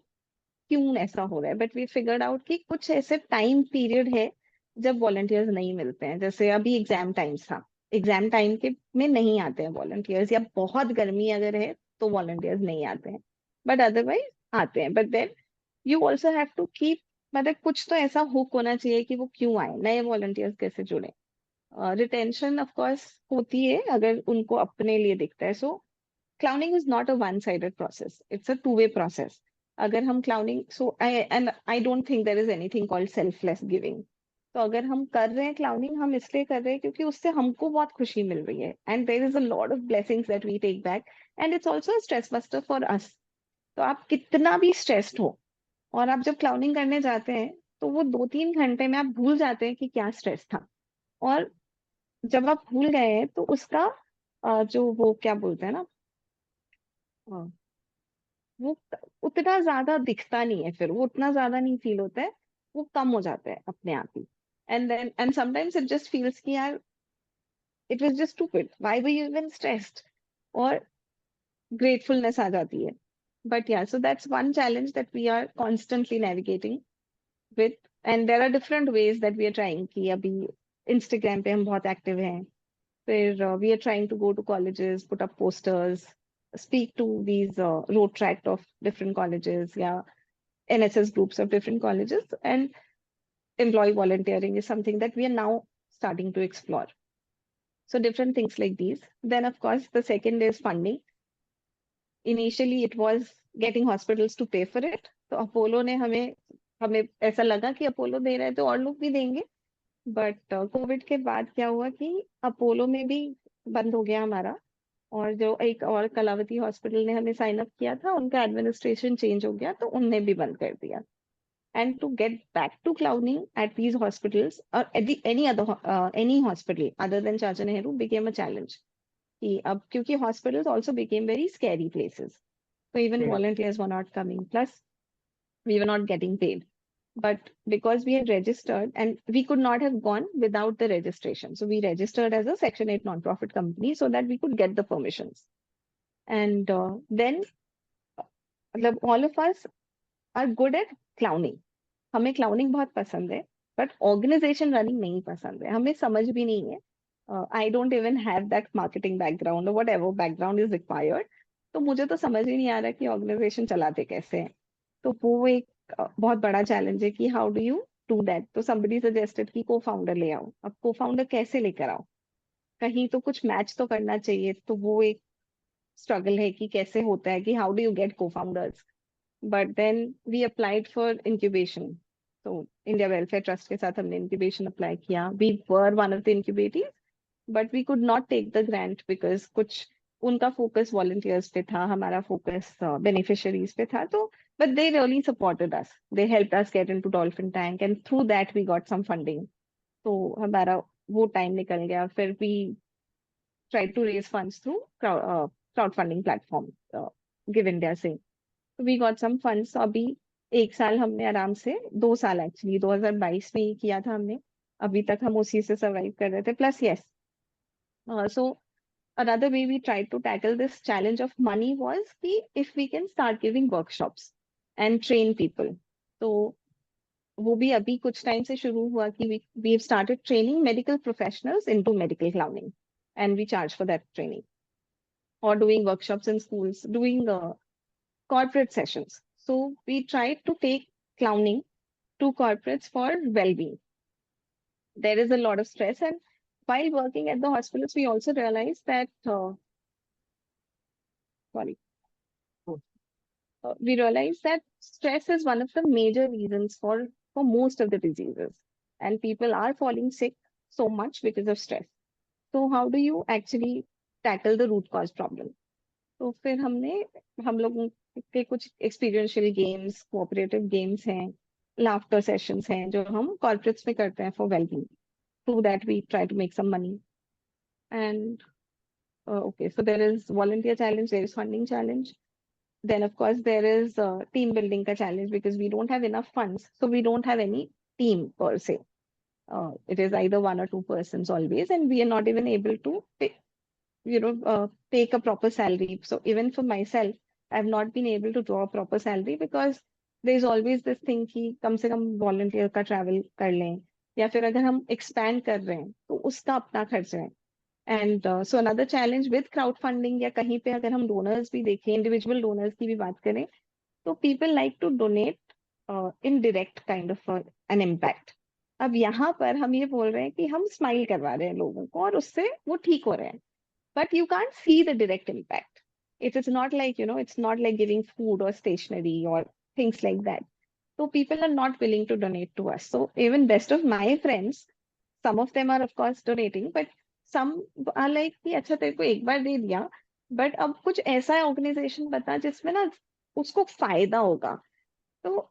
क्यों ऐसा हो रहा है. But we figured out कि कुछ ऐसे time period है जब वॉलंटियर्स नहीं मिलते हैं. जैसे अभी एग्जाम टाइम्स था, एग्जाम टाइम के में नहीं आते हैं वॉलंटियर्स, या बहुत गर्मी अगर है तो वॉलंटियर्स नहीं आते हैं. बट अदरवाइज आते हैं. But then you also have to keep, मतलब कुछ तो ऐसा हुक होना चाहिए कि वो क्यों आए, नए वॉलंटियर्स कैसे जुड़े. रिटेंशन ऑफ कोर्स होती है अगर उनको अपने लिए दिखता है. So clowning is not a one sided process, it's a two way process. अगर हम clowning, so I don't think there is anything called selfless giving. तो अगर हम कर रहे हैं क्लाउनिंग, हम इसलिए कर रहे हैं क्योंकि उससे हमको बहुत खुशी मिल रही है. And there is a lot of blessings that we take back, and it's also a stress buster for us. तो आप कितना भी स्ट्रेस्ड हो, और आप जब क्लाउनिंग करने जाते हैं, तो वो 2-3 घंटे में आप भूल जाते हैं कि क्या स्ट्रेस था. और जब आप भूल गए हैं तो उसका जो वो क्या बोलते हैं ना, अ, वो उतना ज्यादा दिखता नहीं है, फिर वो उतना ज्यादा नहीं फील होता है. वो कम हो जाता है अपने आप ही. And sometimes it just feels कि यार, it was just stupid, why were you even stressed. और ग्रेटफुलनेस आ जाती है. But yeah, so that's one challenge that we are constantly navigating with. And there are different ways that we are trying. कि अभी Instagram पे हम बहुत active हैं. फिर we are trying to go to colleges, put up posters, speak to these road tract of different colleges, yeah, NSS groups of different colleges, and employee volunteering is something that we are now starting to explore. So different things like these. Then of course the second is funding. Initially it was getting hospitals to pay for it. तो Apollo ने हमें हमें ऐसा लगा कि Apollo दे रहे हैं तो और लोग भी देंगे. बट कोविड के बाद क्या हुआ कि अपोलो में भी बंद हो गया हमारा. और जो एक और कलावती हॉस्पिटल ने हमें साइन अप किया था, उनका एडमिनिस्ट्रेशन चेंज हो गया, तो उनने भी बंद कर दिया. And to get back to clowning at these hospitals और any hospital other than Chacha Nehru became a challenge. कि अब क्योंकि hospitals also became very scary places, so even Hmm. volunteers were not coming, plus we were not getting paid. But because we had registered and we could not have gone without the registration. So we registered as a Section 8 non-profit company so that we could get the permissions. And then all of us are good at clowning. हमें clowning बहुत पसंद है but organisation running नहीं पसंद है हमें समझ भी नहीं है I don't even have that marketing background what ever background is required तो मुझे तो समझ ही नहीं आ रहा कि ऑर्गेनाइजेशन चलाते कैसे हैं तो वो एक बहुत बड़ा चैलेंज है कि how do you do that तो somebody सजेस्टेड कि को फाउंडर ले आओ अब को फाउंडर कैसे लेकर आओ कहीं तो कुछ मैच तो करना चाहिए तो वो एक स्ट्रगल है कि कैसे होता है कि how do you get co founders but then we applied for incubation तो इंडिया वेलफेयर ट्रस्ट के साथ हमने इंक्यूबेशन अप्लाई किया we were one of the incubators but we could not take the grant because कुछ उनका focus volunteers पे था हमारा फोकस बेनिफिशियरीज पे था तो but they really supported us they helped us get into dolphin tank and through that we got some funding तो हमारा वो टाइम निकल गया फिर we try to raise funds through crowd funding platform give India से we got some funds अभी एक साल हमने आराम से 2 साल एक्चुअली 2022 में ही किया था हमने अभी तक हम उसी से सर्वाइव कर रहे थे plus yes so another way we tried to tackle this challenge of money was कि if we can start giving workshops and train people तो वो भी अभी कुछ टाइम से शुरू हुआ कि we have started training medical professionals into medical clowning and we charge for that training or doing workshops in schools doing corporate sessions. So we tried to take clowning to corporates for well-being. There is a lot of stress, and while working at the hospitals, we also realized that sorry, we realized that stress is one of the major reasons for most of the diseases, and people are falling sick so much because of stress. So how do you actually tackle the root cause problem? तो फिर हम लोगों के कुछ experiential games cooperative games हैं laughter sessions हैं जो हम कॉर्पोरेट्स में करते हैं for wellbeing through that we try to make some money and okay so there is volunteer challenge there is funding challenge then of course there is team building ka challenge because we don't have enough funds so we don't have any team per se it is either one or two persons always and we are not even able to take a proper salary. So even for myself, I've not been able to draw a proper salary because there's always this thing कि कम से कम volunteer का travel कर लें या फिर अगर हम expand कर रहे हैं तो उसका अपना खर्च है. And so another challenge with crowdfunding या कहीं पे अगर हम donors भी देखें individual donors की भी बात करें तो people like to donate in direct kind of an impact. अब यहाँ पर हम ये बोल रहे हैं कि हम स्माइल करवा रहे हैं लोगों को और उससे वो ठीक हो रहे हैं but you can't see the direct impact. It is not like, it's not like giving food or stationery or things like that. So people are not willing to donate to us. So even best of my friends, some of them are of course donating, but some are like कि अच्छा तेरे को एक बार दे दिया, but अब कुछ ऐसा organisation बता जिसमें ना उसको फायदा होगा. तो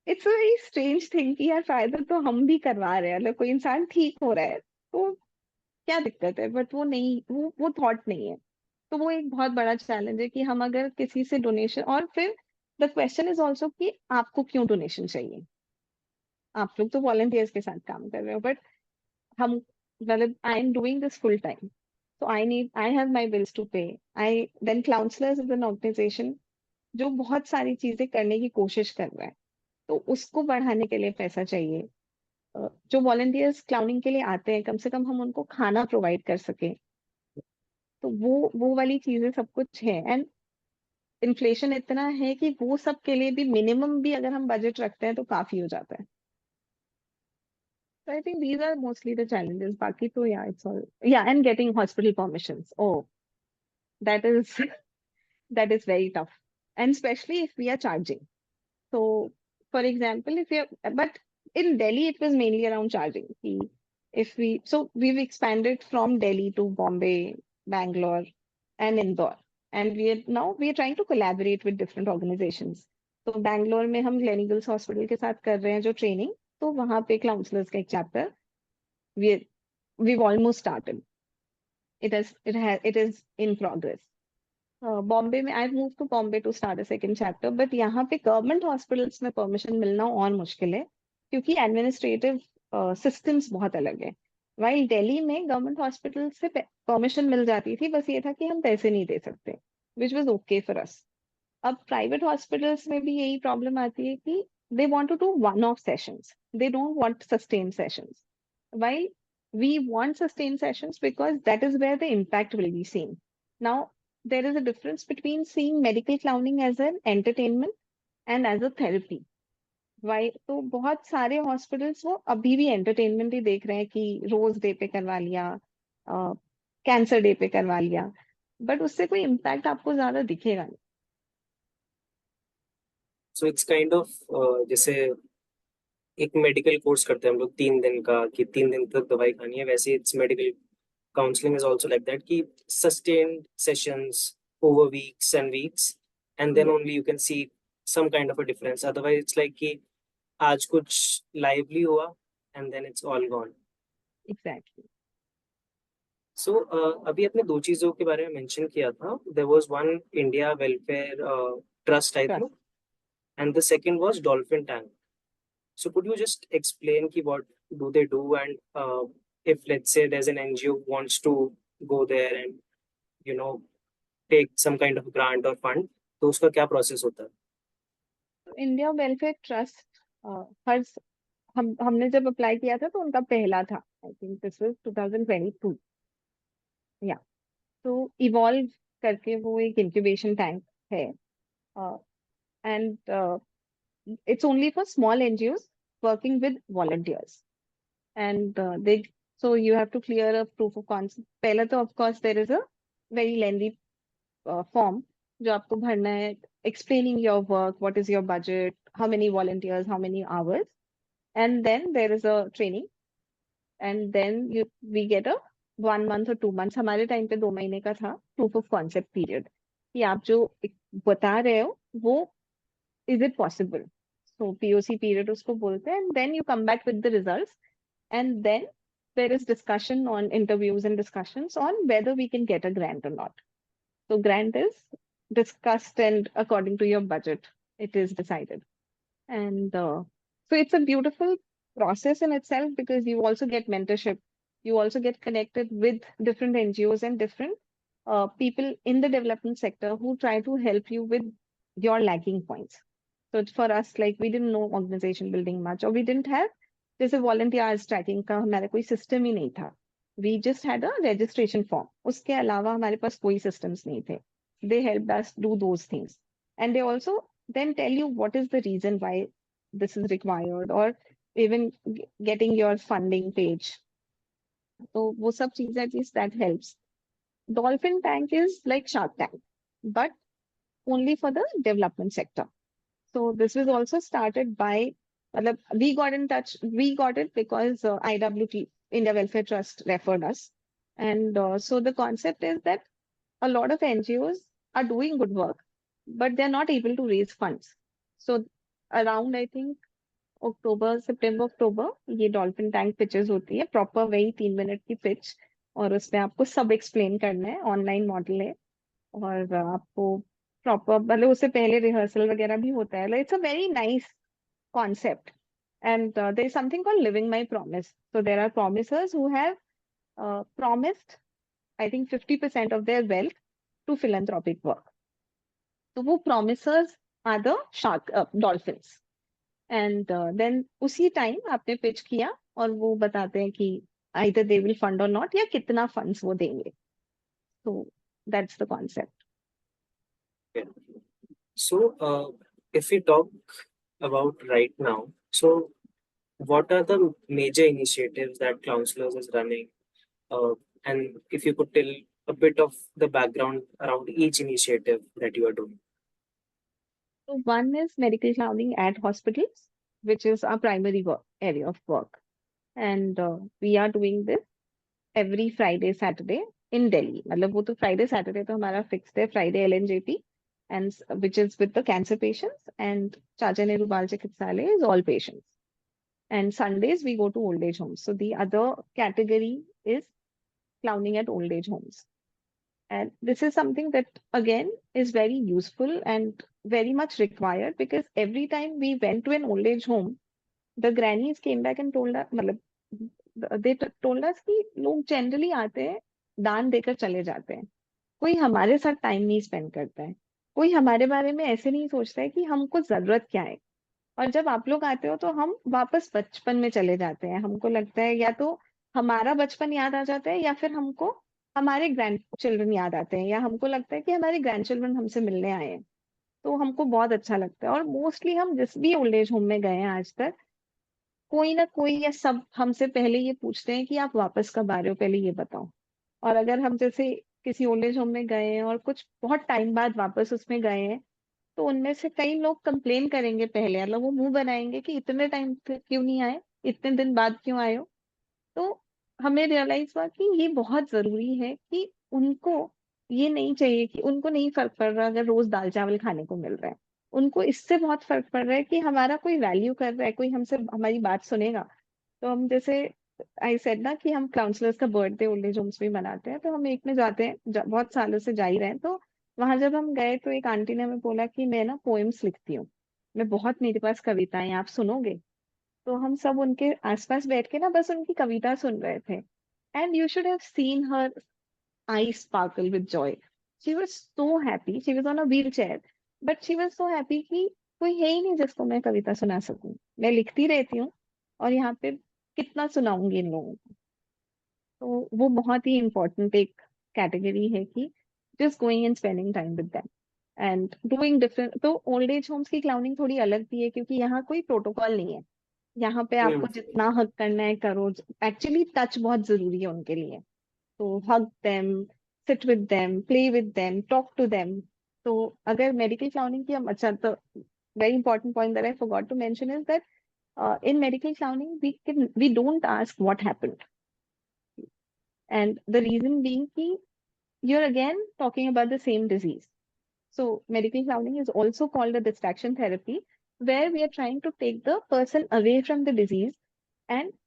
it's a very strange thing कि यार फायदा तो हम भी करवा रहे हैं मतलब कोई इंसान ठीक हो रहा है तो क्या दिक्कत है बट वो नहीं वो थॉट नहीं है तो वो एक बहुत बड़ा चैलेंज है कि हम अगर किसी से डोनेशन और फिर द क्वेश्चन इज ऑल्सो कि आपको क्यों डोनेशन चाहिए आप लोग तो वॉलंटियर्स के साथ काम कर रहे हो बट हम मतलब I am doing this full time so I have my bills to pay I then Clownselors is an organization जो बहुत सारी चीजें करने की कोशिश कर रहा है तो उसको बढ़ाने के लिए पैसा चाहिए जो वॉलंटियर्स क्लाउनिंग के लिए आते हैं कम से कम हम उनको खाना प्रोवाइड कर सके तो वो वाली चीजें सब कुछ है एंड इन्फ्लेशन इतना है कि वो सब के लिए भी मिनिमम भी अगर हम बजट रखते हैं तो काफी हो जाता है so I think these are mostly the challenges बाकी तो yeah it's all yeah and getting hospital permissions oh that is that is very tough and especially if we are charging so for example if you but in Delhi it was mainly around charging if we so we've expanded from Delhi to Bombay Bangalore and Indore and we are trying to collaborate with different organizations तो बैंगलोर में हम ग्लेनिगल्स hospital के साथ कर रहे हैं जो training तो वहां पे काउंसलर्स का एक chapter we we've almost started it is in progress Bombay में I move to Bombay to start a second chapter but यहाँ पे गवर्नमेंट हॉस्पिटल्स में परमिशन मिलना और मुश्किल है क्योंकि एडमिनिस्ट्रेटिव सिस्टम्स बहुत अलग है। वाइल दिल्ली में गवर्नमेंट हॉस्पिटल से परमिशन मिल जाती थी, बस ये था कि हम पैसे नहीं दे सकते, which was okay for us. अब प्राइवेट हॉस्पिटल्स में भी यही प्रॉब्लम आती है कि they want to do one-off sessions. They don't want sustained sessions. While we want sustained sessions because that is where the impact will be seen. Now, there is a difference between seeing medical clowning as an entertainment and as a therapy. Why? तो बहुत सारे hospitals वो अभी भी entertainment ही देख रहे हैं कि रोज डे पे करवा लिया, कैंसर डे पे करवा लिया, बट उससे कोई इम्पैक्ट आपको ज्यादा दिखेगा नहीं। सो इट्स काइंड ऑफ जैसे एक मेडिकल कोर्स करते हैं हम लोग 3 दिन का, कि 3 दिन तक दवाई खानी है, वैसे it's medical counselling is also like that, कि sustained sessions over weeks and weeks, and then Yes, only you can see some kind of a difference. Otherwise it's like कि आज कुछ lively हुआ and then it's all gone. exactly. So अभी आपने दो चीजों के बारे में मेंशन किया था. There was one India Welfare Trust, I Trust. think, and the second was Dolphin Tank. So could you just explain ki what do they do, and if let's say there's an NGO wants to go there and you know take some kind of grant or fund, तो उसका क्या process होता है? India welfare trust her हमने जब apply किया था तो उनका पहला था, आई थिंक दिस वाज 2022। या तो इवॉल्व करके वो एक इंक्यूबेशन टैंक है, and it's only for small NGOs working with volunteers, and they so you have to clear a proof of concept. पहले तो of course there is a very lengthy form जो आपको भरना है, explaining your work, what is your budget, how many volunteers, how many hours, and then there is a training, and then we get a 1 month or 2 months, हमारे time पे 2 महीने का था, proof of concept period, कि आप जो बता रहे हो वो is it possible, so POC period उसको बोलते हैं, and then you come back with the results, and then there is discussion on interviews and discussions on whether we can get a grant or not. So grant is discussed and according to your budget, it is decided. And so it's a beautiful process in itself because you also get mentorship. You also get connected with different NGOs and different people in the development sector who try to help you with your lacking points. So for us, like we didn't know organization building much, or we didn't have जैसे volunteers tracking का हमारा कोई system ही नहीं था. We just had a registration form. उसके अलावा हमारे पास कोई systems नहीं थे. They helped us do those things. And they also then tell you what is the reason why this is required, or even getting your funding page. So वो सब चीजें at least that helps. Dolphin Tank is like Shark Tank, but only for the development sector. So this was also started by, we got in touch, we got it because IWT, India Welfare Trust, referred us. And so the concept is that a lot of NGOs are doing good work, but they're not able to raise funds. So around, I think, अक्टूबर सितंबर अक्टूबर ये dolphin tank pitches होती है, proper वही 3 minute की pitch, और उसमें आपको सब explain करना है, ऑनलाइन मॉडल है, और आपको प्रॉपर मतलब उससे पहले रिहर्सल वगैरह भी होता है. It's a very nice concept, and there is something called living my promise. So there are promisers who have promised, I think, 50% of their wealth to philanthropic work. So वो promisers are the dolphins. And then उसी time आपने pitch किया और वो बताते हैं कि either they will fund or not, या कितना funds वो देंगे. So that's the concept. Yeah. So if we talk about right now, so what are the major initiatives that Clownselors is running? And if you could tell a bit of the background around each initiative that you are doing. So one is medical clowning at hospitals, which is our primary area of work. And we are doing this every Friday, Saturday in Delhi. मतलब वो तो Friday, Saturday तो हमारा fixed है, Friday LNJP, and which is with the cancer patients, and Chacha Nehru Bal Chikitsalaya is all patients. And Sundays we go to old age homes. So the other category is clowning at old age homes. And this is something that again is very useful and very much required, because every time we went to an old age home, the grannies came back and told, मतलब they told us कि लोग generally आते हैं, दान देकर चले जाते हैं, कोई हमारे साथ टाइम नहीं स्पेंड करता है, कोई हमारे बारे में ऐसे नहीं सोचता है कि हमको जरूरत क्या है। और जब आप लोग आते हो तो हम वापस बचपन में चले जाते हैं, हमको लगता है या तो हमारा बचपन याद आ जाता है या फिर हमको हमारे ग्रैंड चिल्ड्रन याद आते हैं, या हमको लगता है कि हमारे ग्रैंड चिल्ड्रन हमसे मिलने आए हैं। तो हमको बहुत अच्छा लगता है। और मोस्टली हम जिस भी ओल्ड एज होम में गए हैं आज तक, कोई ना कोई या सब हमसे पहले ये पूछते हैं कि आप वापस कब आ रहे हो, पहले ये बताओ। और अगर हम जैसे किसी ओल्ड एज होम में गए हैं और कुछ बहुत टाइम बाद वापस उसमें गए हैं, तो उनमें से कई लोग कंप्लेन करेंगे पहले, मतलब वो मुंह बनाएंगे कि इतने टाइम क्यों नहीं आए, इतने दिन बाद क्यों आए हो। तो हमें रियलाइज हुआ कि ये बहुत जरूरी है कि उनको ये नहीं चाहिए, कि उनको नहीं फर्क पड़ रहा अगर रोज दाल चावल खाने को मिल रहा है, उनको इससे बहुत फर्क पड़ रहा है कि हमारा कोई वैल्यू कर रहा है, कोई हमसे हमारी बात सुनेगा। तो हम जैसे आई सेड ना कि हम काउंसलर्स का बर्थडे ओल्ड एज होम्स में मनाते हैं, तो हम एक में जाते हैं, बहुत सालों से जा ही रहे हैं। तो वहां जब हम गए तो एक आंटी ने हमें बोला कि मैं ना पोएम्स लिखती हूँ, मैं बहुत, मेरे पास कविताएं हैं, आप सुनोगे। तो हम सब उनके आसपास बैठ के ना बस उनकी कविता सुन रहे थे। And you should have seen her eyes sparkle with joy. She was so happy. She was on a wheelchair, but she was so happy कि कोई है ही नहीं जिसको मैं कविता सुना सकूं। मैं लिखती रहती हूँ और यहाँ पे कितना सुनाऊंगी इन लोगों को। तो वो बहुत ही इम्पोर्टेंट एक कैटेगरी है कि just going and spending time with them and doing different. तो ओल्ड एज होम्स की क्लाउनिंग थोड़ी अलग भी है क्योंकि यहाँ कोई प्रोटोकॉल नहीं है। यहाँ पे हम्म। आपको जितना हक करना है करो। एक्चुअली टच बहुत जरूरी है उनके लिए। तो hug them, sit with them, play with them, talk to them. तो अगर मेडिकल क्लाउनिंग की हम, अच्छा, तो very important point that I forgot to mention is that in medical clowning we don't ask what happened, and the reason being कि you're again talking about the same disease. So medical clowning is also called a distraction therapy, where we are trying to take the person away from the disease and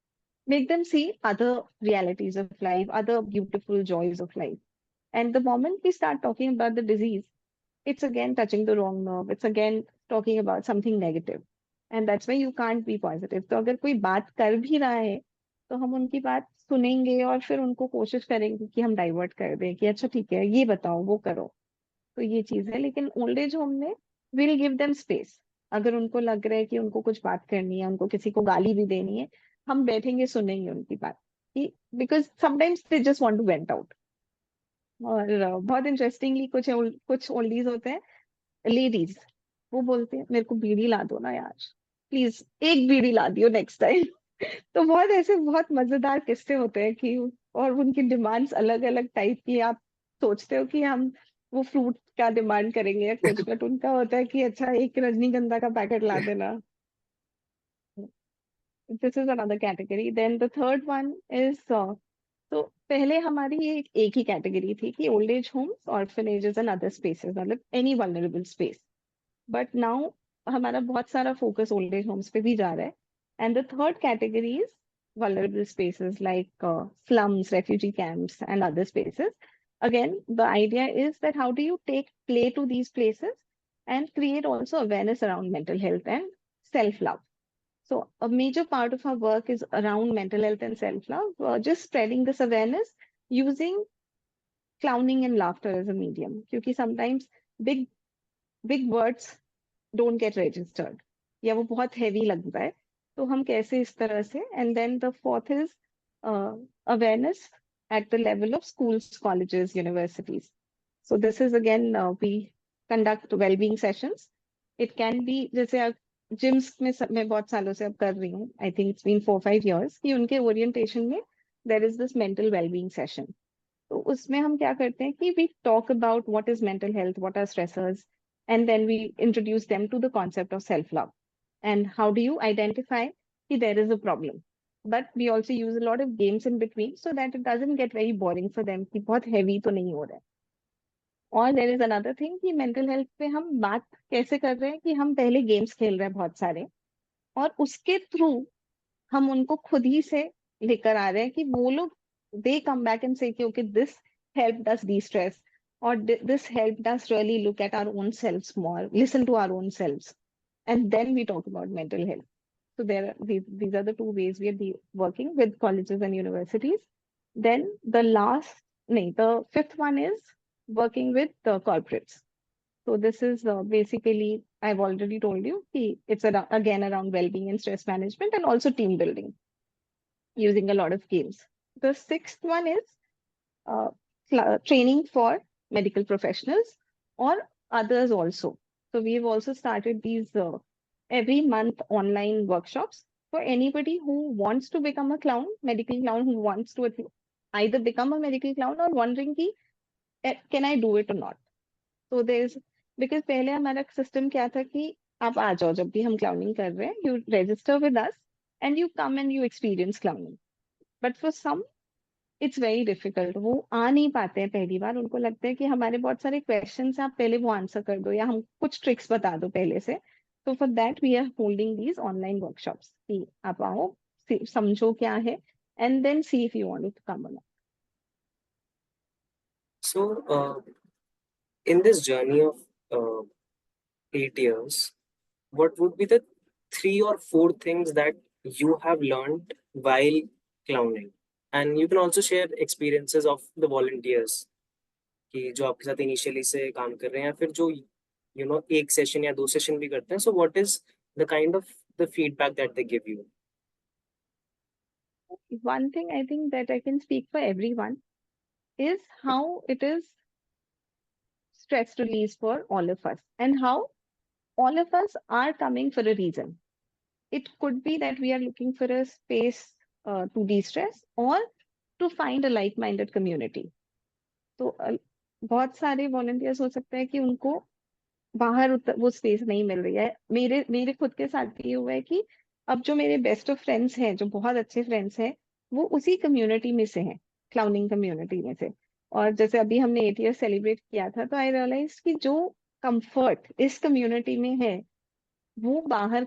make them see other realities of life, other beautiful joys of life. And the moment we start talking about the disease, it's again touching the wrong nerve. It's again talking about something negative. And that's why you can't be positive. तो अगर कोई बात कर भी रहा है तो हम उनकी बात सुनेंगे और फिर उनको कोशिश करेंगे कि हम डाइवर्ट कर दें कि अच्छा ठीक है ये बताओ वो करो। तो ये चीज है। लेकिन ओल्ड एज होम में विल गिव देम स्पेस। अगर उनको लग रहा है कि उनको कुछ बात करनी है, उनको किसी को गाली भी देनी है, हम बैठेंगे सुनेंगे उनकी बात कि because sometimes they just want to vent out. और बहुत इंटरेस्टिंगली कुछ ओल्डीज होते हैं, लेडीज, वो बोलते हैं मेरे को बीड़ी ला दो ना यार, प्लीज एक बीड़ी ला दियो नेक्स्ट टाइम। तो बहुत ऐसे बहुत मजेदार किस्से होते हैं कि, और उनकी डिमांड्स अलग अलग टाइप की। आप सोचते हो कि हम वो फ्रूट का डिमांड करेंगे या कुछ, बट उनका होता है कि अच्छा एक रजनीगंधा का पैकेट ला देना। This is another category. Then the third one is, तो पहले हमारी ये एक ही कैटेगरी थी कि old age homes, orphanages and other spaces, मतलब any vulnerable space. But now हमारा बहुत सारा फोकस ओल्ड एज होम्स पे भी जा रहा है। And the third category is vulnerable spaces like slums, refugee camps and other spaces. Again, the idea is that how do you take play to these places and create also awareness around mental health and self-love. So a major part of our work is around mental health and self-love, just spreading this awareness using clowning and laughter as a medium. क्योंकि sometimes big big words don't get registered या वो बहुत heavy लगता है। तो हम कैसे इस तरह से, and then the fourth is awareness at the level of schools, colleges, universities. So this is again, we conduct well-being sessions. It can be जैसे जिम्स में मैं बहुत सालों से अब कर रही हूँ, I think it's been 4-5 years, कि उनके ओरिएंटेशन में there is this mental wellbeing session. तो उसमें हम क्या करते हैं कि we talk about what is mental health, what are stressors, and then we introduce them to the concept of self love and how do you identify कि there is a problem. But we also use a lot of games in between so that it doesn't get very boring for them कि बहुत heavy तो नहीं हो रहा है। और there is another thing कि मेंटल हेल्थ पे हम बात कैसे कर रहे हैं कि हम पहले गेम्स खेल रहे हैं बहुत सारे, और उसके थ्रू हम उनको खुद ही से लेकर आ रहे हैं कि वो लोग दे कम बैक एंड से कि okay this help us destress, और this help us really look at our own selves more, listen to our own selves, and then we talk about mental health. So these are the two ways we are working with colleges and universities. Then the fifth one is working with the corporates. So this is basically, I've already told you, it's again around well-being and stress management and also team building using a lot of games. The sixth one is uh, training for medical professionals or others also. So we've also started these every month online workshops for anybody who wants to become a clown, medical clown, who wants to either become a medical clown or wondering ki, can I do it or not? So there's because पहले हमारा system क्या था कि आप आ जाओ जब भी हम क्लाउनिंग कर रहे हैं, you register with us and you come and you experience clowning. But for some it's very difficult, वो आ नहीं पाते हैं पहली बार, उनको लगता है कि हमारे बहुत सारे क्वेश्चन हैं, आप पहले वो आंसर कर दो या हम कुछ ट्रिक्स बता दो पहले से. तो for that we are holding these online workshops कि आप आओ, समझो क्या है, and then see if you want to come on. So, in this journey of uh, 8 years, what would be the 3 or 4 things that you have learned while clowning? And you can also share experiences of the volunteers कि जो आपके साथ initially से काम कर रहे हैं या फिर जो एक सेशन या 2 सेशन भी करते हैं. So what is the kind of the feedback that they give you? One thing I think that I can speak for everyone is how it is stress release for all of us and how all of us are coming for a reason. It could be that we are looking for a space to de-stress or to find a like-minded community. तो बहुत सारे volunteers हो सकता है कि उनको बाहर वो स्पेस नहीं मिल रही है. मेरे मेरे खुद के साथ भी ये हुआ है कि अब जो मेरे बेस्ट ऑफ फ्रेंड्स हैं, जो बहुत अच्छे फ्रेंड्स हैं, वो उसी कम्युनिटी में से हैं, क्लाउनिंग कम्युनिटी में से. और जैसे अभी हमने 8 ईयर सेलिब्रेट किया था, तो आई रियलाइज कि जो कंफर्ट इस कम्युनिटी में है वो बाहर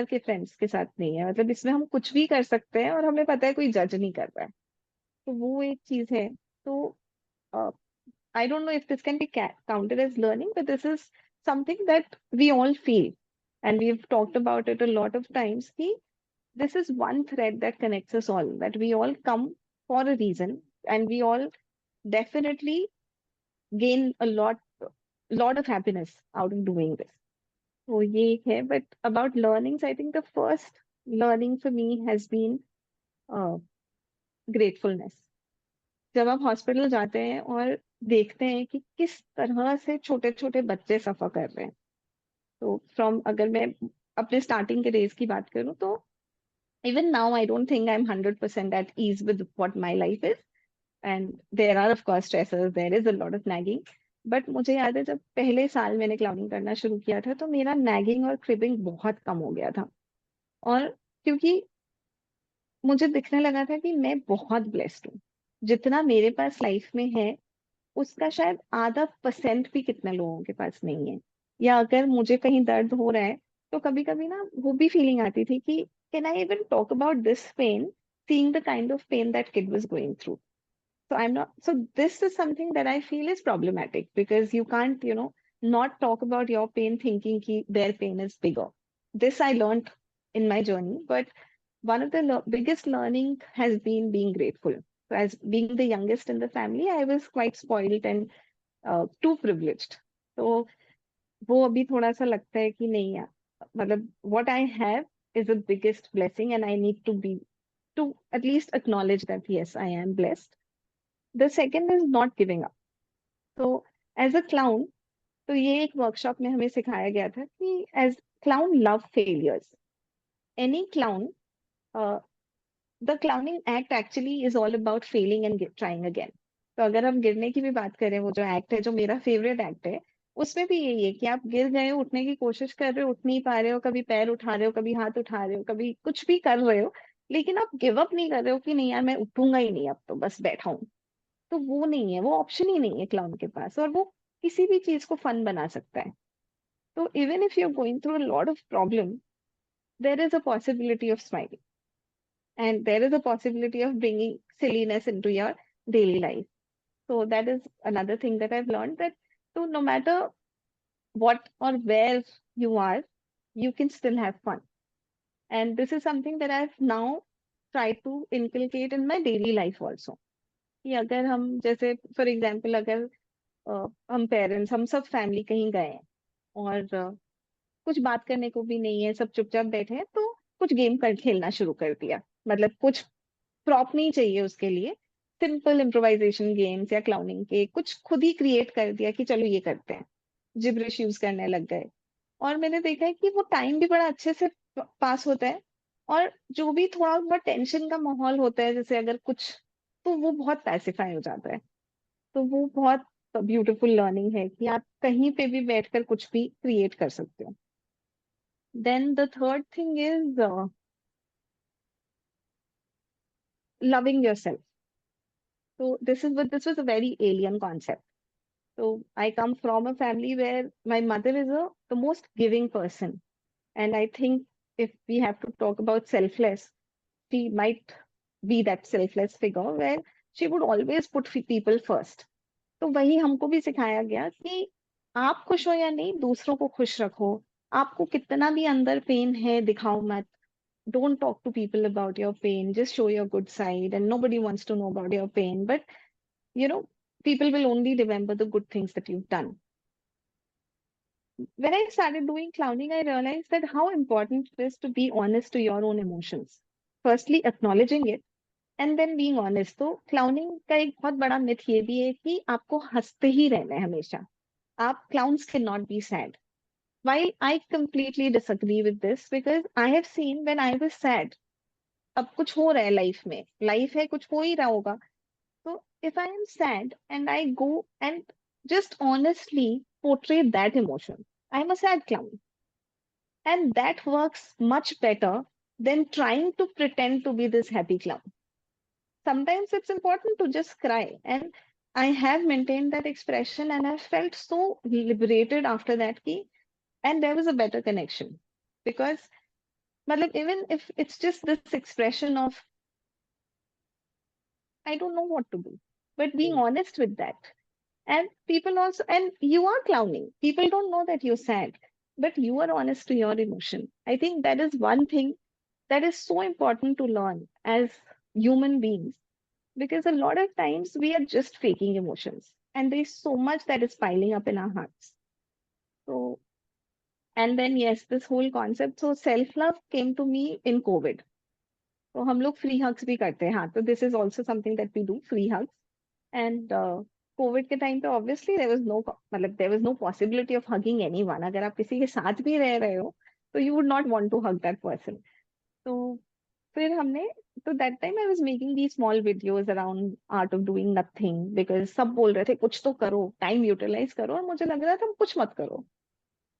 के फ्रेंड्स के साथ नहीं है. मतलब इसमें हम कुछ भी कर सकते हैं और हमें पता है कोई जज नहीं कर रहा है. तो वो एक चीज है. तो I don't know if this can be counted as learning, but this is something that we all feel. And we've talked about it a lot of times. Ki this is one thread that connects us all, that we all come for a reason and we all definitely gain lot of happiness out of doing this. So ye ek hai. But about learnings, I think the first learning for me has been uh, gratefulness. जब आप hospital जाते हैं और देखते हैं कि किस तरह से छोटे छोटे बच्चे सफर कर रहे हैं. तो फ्रॉम अगर मैं अपने स्टार्टिंग के डेज की बात करूं, तो even now I don't think I am 100% at ease with what my life is, and there are of course stresses, there is a lot of nagging. But मुझे याद है जब पहले साल मैंने क्लाउडिंग करना शुरू किया था, तो मेरा नैगिंग और क्रिबिंग बहुत कम हो गया था. और क्योंकि मुझे दिखने लगा था कि मैं बहुत ब्लेस्ड हूँ, जितना मेरे पास लाइफ में है उसका शायद आधा परसेंट भी कितने लोगों के पास नहीं है. या अगर मुझे कहीं दर्द हो रहा है, तो कभी कभी ना वो भी फीलिंग आती थी कि can I even talk about this pain, seeing the kind of pain that kid was going through. So I'm not, so this is something that I feel is problematic because you can't, not talk about your pain thinking ki their pain is bigger. This I learned in my journey, but one of the biggest learning has been being grateful. So as being the youngest in the family, I was quite spoiled and too privileged. So वो अभी थोड़ा सा लगता है कि नहीं यार, मतलब what I have is the biggest blessing and I need to at least acknowledge that yes, I am blessed. The second is not giving up. So as a clown, तो ये एक वर्कशॉप में हमें सिखाया गया था कि as clown love failures. Any clown, the clowning act actually is all about failing and trying again. तो अगर हम गिरने की भी बात करें, वो जो एक्ट है, जो मेरा फेवरेट एक्ट है, उसमें भी यही है कि आप गिर गए हो, उठने की कोशिश कर रहे हो, उठ नहीं पा रहे हो, कभी पैर उठा रहे हो, कभी हाथ उठा रहे हो, कभी कुछ भी कर रहे हो, लेकिन आप गिव अप नहीं कर रहे हो कि नहीं यार मैं उठूंगा ही नहीं, अब तो बस बैठा हूँ. तो वो नहीं है, वो ऑप्शन ही नहीं है क्लाउन के पास, और वो किसी भी चीज को फन बना सकता है. तो even if you are going through a lot of problem, there is a possibility of smiling and there is a possibility of bringing silliness into your daily life. So that is another thing that I've learned, that so no matter what or where you are, you can still have fun. And this is something that I've now tried to inculcate in my daily life also. कि अगर हम जैसे for example अगर हम parents हम सब family कहीं गए हैं और कुछ बात करने को भी नहीं है, सब चुपचाप बैठे हैं, तो कुछ गेम कर खेलना शुरू कर दिया। मतलब कुछ प्रॉप नहीं चाहिए उसके लिए, सिंपल इम्प्रोवाइजेशन गेम्स या क्लाउनिंग के कुछ खुद ही क्रिएट कर दिया कि चलो ये करते हैं, जिब्रिश यूज करने लग गए। और मैंने देखा है कि वो टाइम भी बड़ा अच्छे से पास होता है। और जो भी थोड़ा बहुत टेंशन का माहौल होता है, जैसे अगर कुछ, तो वो बहुत पैसिफाई हो जाता है। तो वो बहुत ब्यूटीफुल लर्निंग है कि आप कहीं पे भी बैठकर कुछ भी क्रिएट कर सकते हो। Then the third thing is loving yourself. So this was a very alien concept. So I come from a family where my mother is the most giving person, and I think if we have to talk about selfless, she might be that selfless figure where she would always put people first. तो वही हमको भी सिखाया गया कि आप खुश हो या नहीं, दूसरों को खुश रखो। आपको कितना भी अंदर पेन है, दिखाओ मत। don't talk to people about your pain, just show your good side, and nobody wants to know about your pain, but you know, people will only remember the good things that you've done. When I started doing clowning, I realized that how important it is to be honest to your own emotions. Firstly, acknowledging it and then being honest. तो clowning का एक बहुत बड़ा myth ये भी है कि आपको हंसते ही रहना है हमेशा। आप clowns cannot be sad. While I completely disagree with this because I have seen when I was sad, अब कुछ हो रहा है लाइफ में, लाइफ है, कुछ हो ही रहा होगा। तो if I am sad and I go and just honestly portray that emotion, I'm a sad clown, and that works much better than trying to pretend to be this happy clown. Sometimes it's important to just cry, and I have maintained that expression and I felt so liberated after that key, and there was a better connection because matlab, even if it's just this expression of I don't know what to do, but being Mm. honest with that. And people also, and you are clowning. People don't know that you're sad, but you are honest to your emotion. I think that is one thing that is so important to learn as human beings because a lot of times we are just faking emotions and there's so much that is piling up in our hearts. So, and then, yes, this whole concept. So, self love came to me in COVID. तो हम लोग free hugs भी करते हैं, हाँ, तो this is also something that we do, free hugs. And covid के time पे ऑब्वियसली देयर वाज नो, मतलब there was no possibility of hugging anyone. अगर आप किसी के साथ भी रह रहे हो तो you would not want to hug that person. तो फिर हमने, तो that time I was making the small videos around art of doing nothing because सब बोल रहे थे कुछ तो करो, टाइम यूटिलाइज करो, और मुझे लग रहा था कुछ मत करो।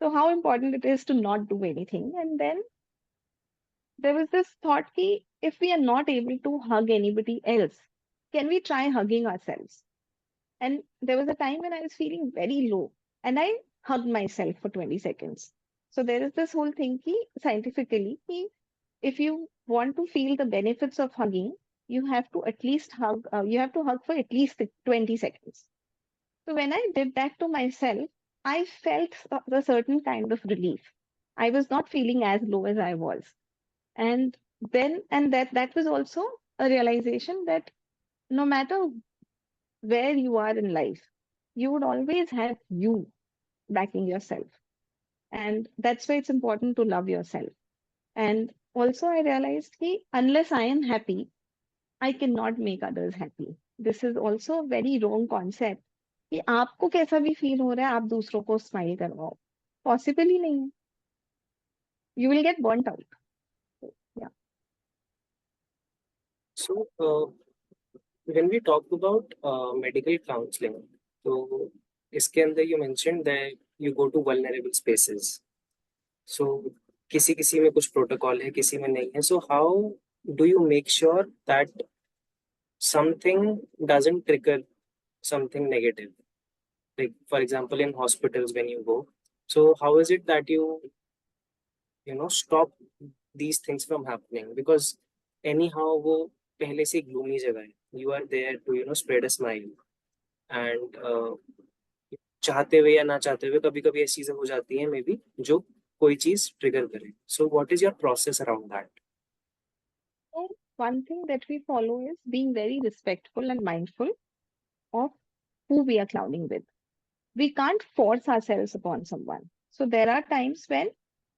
तो how important it is to not do anything. And then there was this thought ki if we are not able to hug anybody else, can we try hugging ourselves? And there was a time when I was feeling very low and I hugged myself for 20 seconds. So there is this whole thing ki scientifically ki if you want to feel the benefits of hugging, you have to at least you have to hug for at least 20 seconds. So when I did that to myself, I felt a certain kind of relief. I was not feeling as low as I was. And then, and that was also a realization that no matter where you are in life, you would always have you backing yourself. And that's why it's important to love yourself. And also I realized that unless I am happy, I cannot make others happy. This is also a very wrong concept कि आपको कैसा भी feel हो रहा है आप दूसरों को स्माइल करवाओ, पॉसिबल ही नहीं है, you will get burnt out. या So, when we talk about medical counseling, so इसके अंदर you mentioned that you go to vulnerable spaces. So, किसी किसी में कुछ प्रोटोकॉल है, किसी में नहीं है. So, how do you make sure that something doesn't trigger something negative? Like, for example, in hospitals when you go. So, how is it that you stop these things from happening? Because anyhow, वो पहले से gloomy जगह है. You are there to spread a smile. And चाहते हुए या ना चाहते हुए कभी कभी ऐसी चीजें हो जाती हैं मे बी जो कोई चीज ट्रिगर करे. So what is your process around that? So one thing that we follow is being very respectful and mindful of who we are clowning with. We can't force ourselves upon someone. So there are times when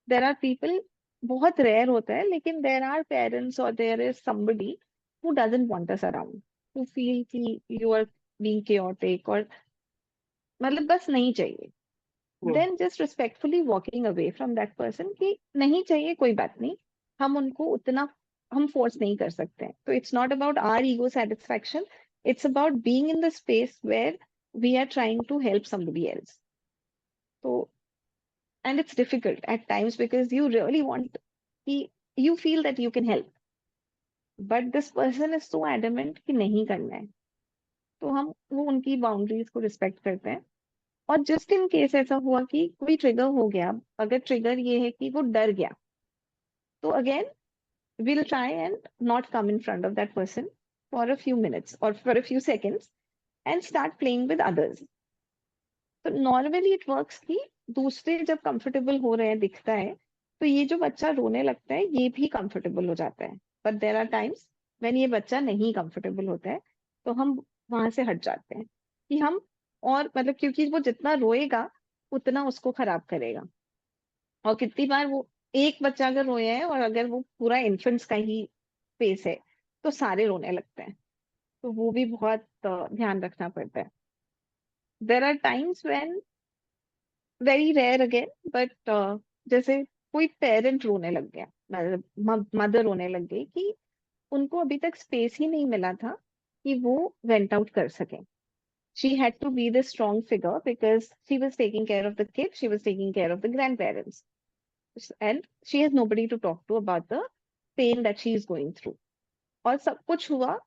there are people, बहुत rare होता है, लेकिन there are parents or there is somebody who doesn't want us around, who feel कि you are being chaotic or मतलब बस नहीं चाहिए. Hmm. Then just respectfully walking away from that person कि नहीं चाहिए कोई बात नहीं, हम उनको उतना हम force नहीं कर सकते हैं. So it's not about our ego satisfaction, it's about being in the space where we are trying to help somebody else. So and it's difficult at times because you really want you feel that you can help, but this person is so adamant कि नहीं करना है. तो हम वो उनकी boundaries को respect करते हैं. और जस्ट इन केस ऐसा हुआ कि कोई ट्रिगर हो गया, अगर ट्रिगर ये है कि वो डर गया, तो again we'll try and not come in front of that person for a few minutes or for a few seconds and start playing with others. तो नॉर्मली इट वर्क्स कि दूसरे जब कंफर्टेबल हो रहे हैं दिखता है, तो ये जो बच्चा रोने लगता है ये भी कंफर्टेबल हो जाता है. But there are times when ये बच्चा नहीं कंफर्टेबल होता है, तो हम वहां से हट जाते हैं कि हम और मतलब क्योंकि वो जितना रोएगा उतना उसको खराब करेगा. और कितनी बार वो एक बच्चा अगर रोया है और अगर वो पूरा इन्फेंट्स का ही फेस है, तो सारे रोने लगते हैं. तो वो भी बहुत ध्यान रखना पड़ता है. There are times when very rare again but जैसे कोई पेरेंट रोने लग गया, मतलब मदर रोने लग गई कि उनको अभी तक स्पेस ही नहीं मिला था कि वो वेंट आउट कर सके. She had to be the strong figure because she was taking care of the kid, she was taking care of the grandparents and she has nobody to talk to about the pain that she is going through. और सब कुछ हुआ,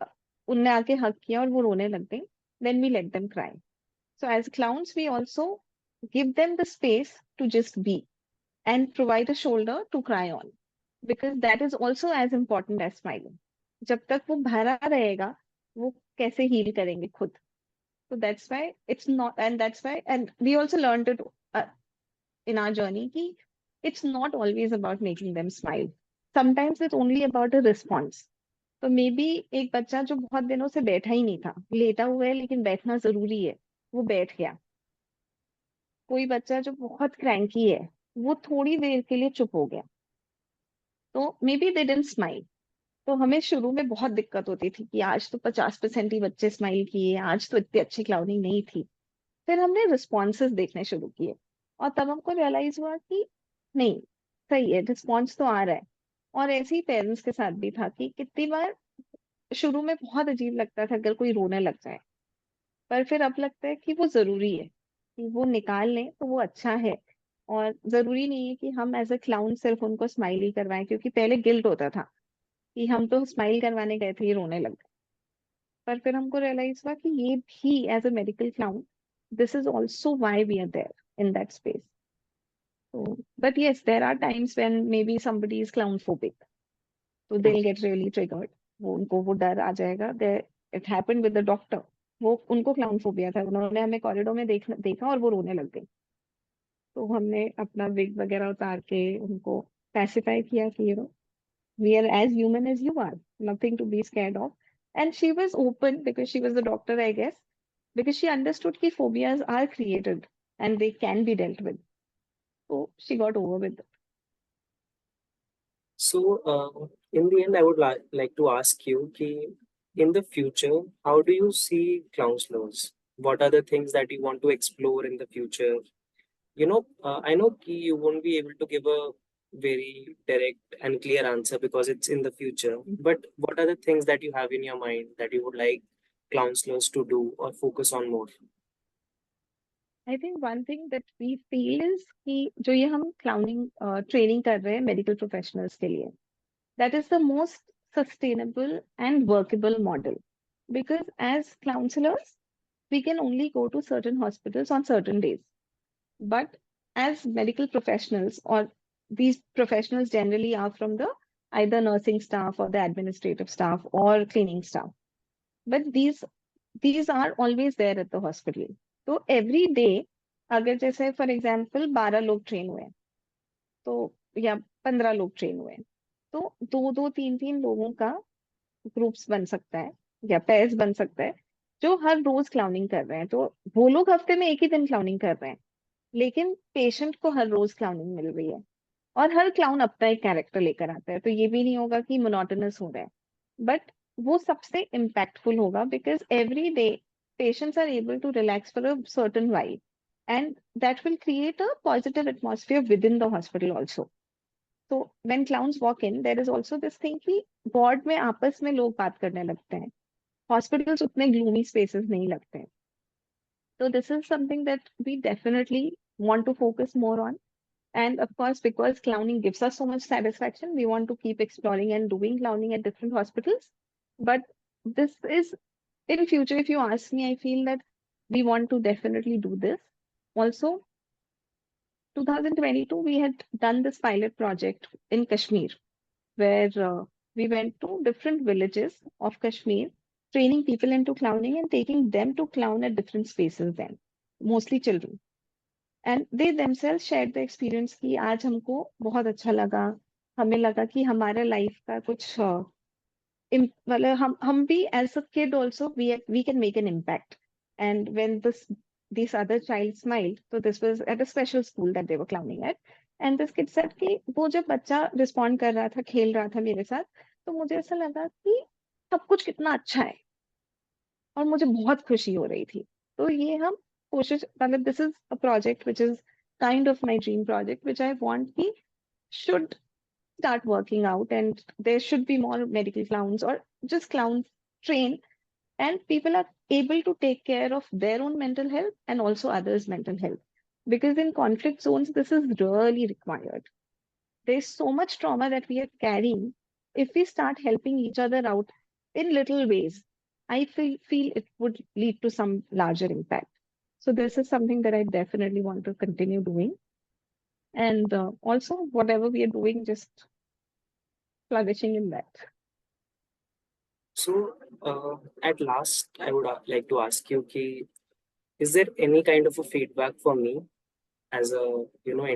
अ, उनने आके हक किया और वो रोने लग गई. Then we let them cry. So as clowns, we also give them the space to just be and provide a shoulder to cry on because that is also as important as smiling. जब तक वो भरा रहेगा, वो कैसे heal करेंगे खुद. So that's why it's not, and that's why, and we also learned it in our journey कि it's not always about making them smile. Sometimes it's only about a response. तो मे बी एक बच्चा जो बहुत दिनों से बैठा ही नहीं था, लेटा हुआ है लेकिन बैठना जरूरी है, वो बैठ गया. कोई बच्चा जो बहुत क्रैंकी है, वो थोड़ी देर के लिए चुप हो गया, तो may be they didn't smile. तो हमें शुरू में बहुत दिक्कत होती थी कि आज तो 50% ही बच्चे स्माइल किए, आज तो इतनी अच्छी क्लाउनिंग नहीं थी. फिर हमने रिस्पॉन्सेज देखने शुरू किए और तब हमको रियलाइज हुआ कि नहीं, सही है, रिस्पॉन्स तो आ रहा है. और ऐसे ही पेरेंट्स के साथ भी था कि कितनी बार शुरू में बहुत अजीब लगता था अगर कोई रोने लग जाए, पर फिर अब लगता है कि वो जरूरी है कि वो निकाल लें तो वो अच्छा है. और जरूरी नहीं है कि हम एज अ क्लाउन सिर्फ उनको स्माइल ही करवाएं, क्योंकि पहले गिल्ट होता था कि हम तो स्माइल करवाने गए थे, ये रोने लग गए. पर फिर हमको रियलाइज हुआ कि ये भी as a medical clown, this is also why we are there in that space. But yes, there are times when maybe somebody is clown phobic, तो दे गेट रियली ट्रिगर्ड. वो उनको वो डर आ जाएगा. It happened with the doctor. वो उनको clown phobia था, उन्होंने हमें कॉरिडोर में देखा और वो रोने लग गई. तो हमने अपना विग वगैरह उतार के उनको पैसिफाई किया कि we are as human as you are, nothing to be scared of. And she was open because she was the doctor, I guess, because she understood that phobias are created and they can be dealt with. So she got over with it. So, in the end, I would like to ask you, ki, in the future, how do you see counselors? What are the things that you want to explore in the future? I know ki you won't be able to give a very direct and clear answer because it's in the future. But what are the things that you have in your mind that you would like counselors to do or focus on more? I think one thing that we feel is कि जो ये हम clowning training कर रहे हैं medical professionals के लिए, that is the most sustainable and workable model. Because as counselors, we can only go to certain hospitals on certain days. But as medical professionals, or these professionals generally are from the either nursing staff or the administrative staff or cleaning staff. But these are always there at the hospital. So every day, अगर जैसे for example 12 लोग train हुए हैं, तो या 15 लोग train हुए हैं, तो दो दो तीन तीन लोगों का ग्रुप्स बन सकता है या पेयर्स बन सकता है जो हर रोज क्लाउनिंग कर रहे हैं। तो वो लोग हफ्ते में एक ही दिन क्लाउनिंग कर रहे हैं, लेकिन पेशेंट को हर रोज क्लाउनिंग मिल रही है। और हर क्लाउन अपना एक कैरेक्टर लेकर आता है, तो ये भी नहीं होगा कि मोनोटोनस हो रहा है, बट वो सबसे इम्पैक्टफुल होगा because every day patients are able to relax for a certain while, and that will create a positive atmosphere within the hospital also. So when clowns walk in, there is also this thing कि ward में आपस में लोग बात करने लगते हैं, hospitals उतने ग्लूमी स्पेसेस नहीं लगते हैं। So this is something that we definitely want to focus more on. And of course, because clowning gives us so much satisfaction, we want to keep exploring and doing clowning at different hospitals. But this is in future, if you ask me, I feel that we want to definitely do this. Also, 2022, we had done this pilot project in Kashmir, where we went to different villages of Kashmir, training people into clowning and taking them to clown at different spaces then, mostly children. And they themselves shared the experience कि आज हमको बहुत अच्छा लगा, हमें लगा कि हमारा लाइफ का कुछ मतलब हम भी as a kid also we can make an impact. And when this other child smiled, तो this was at a special school that they were clowning at, and this kid said कि वो जब बच्चा रिस्पॉन्ड कर रहा था, खेल रहा था मेरे साथ, तो मुझे ऐसा लगा कि सब कुछ कितना अच्छा है और मुझे बहुत खुशी हो रही थी। तो ये हम कोशिश, मतलब this is a project which is kind of my dream project which I want कि should start working out, and there should be more medical clowns or just clowns trained, and people are able to take care of their own mental health and also others mental health, because in conflict zones this is really required. There's so much trauma that we are carrying. If we start helping each other out in little ways, I feel it would lead to some larger impact. So this is something that I definitely want to continue doing. And also, whatever we are doing, just flourishing in that. So, at last, I would like to ask you, ki, is there any kind of a feedback for me as a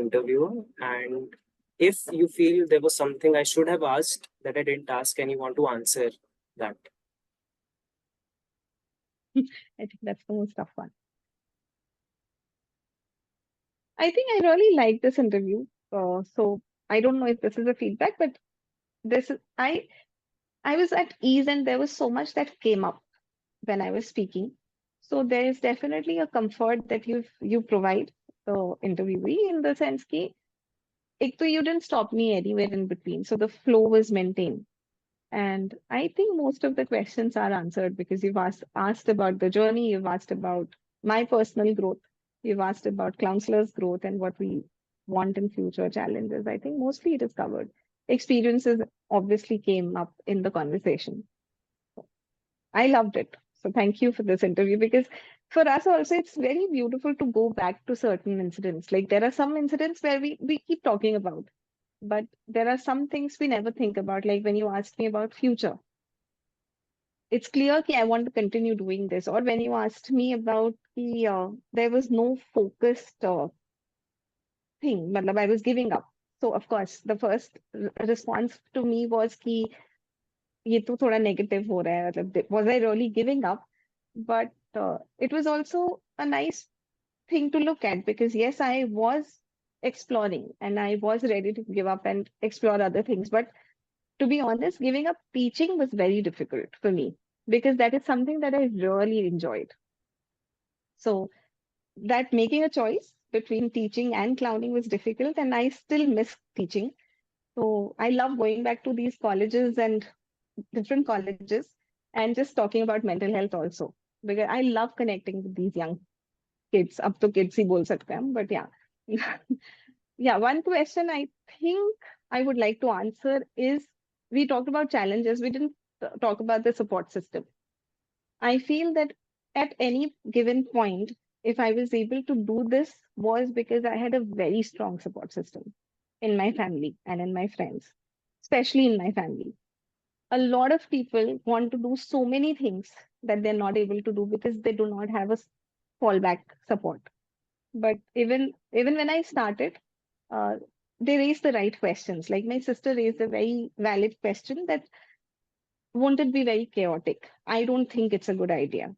interviewer? And if you feel there was something I should have asked that I didn't ask, and you want to answer that? I think that's the most tough one. I think I really like this interview. So I don't know if this is a feedback, but this is I was at ease, and there was so much that came up when I was speaking. So there is definitely a comfort that you provide the interviewee, in the sense कि एक तो you didn't stop me anywhere in between, so the flow was maintained. And I think most of the questions are answered because you've asked about the journey, you've asked about my personal growth, you've asked about counselors' growth and what we want in future challenges. I think mostly it is covered. Experiences obviously came up in the conversation. I loved it. So thank you for this interview, because for us also it's very beautiful to go back to certain incidents. Like there are some incidents where we keep talking about, but there are some things we never think about. Like when you asked me about future, it's clear that I want to continue doing this. Or when you asked me about the there was no focused thing, matlab I was giving up. So of course, the first response to me was कि ये तो थोड़ा negative हो रहा है, मतलब was I really giving up? But it was also a nice thing to look at, because yes, I was exploring and I was ready to give up and explore other things. But to be honest, giving up teaching was very difficult for me, because that is something that I really enjoyed. So that making a choice between teaching and clowning was difficult, and I still miss teaching. So I love going back to these colleges and different colleges and just talking about mental health also, because I love connecting with these young kids. Up to kids ही बोल सकते हैं, but yeah. Yeah, one question I think I would like to answer is, we talked about challenges, we didn't talk about the support system. I feel that at any given point, if I was able to do this, was because I had a very strong support system in my family and in my friends, especially in my family. A lot of people want to do so many things that they're not able to do because they do not have a fallback support. But even when I started, uh, they raise the right questions. Like my sister raised a very valid question that won't it be very chaotic? I don't think it's a good idea.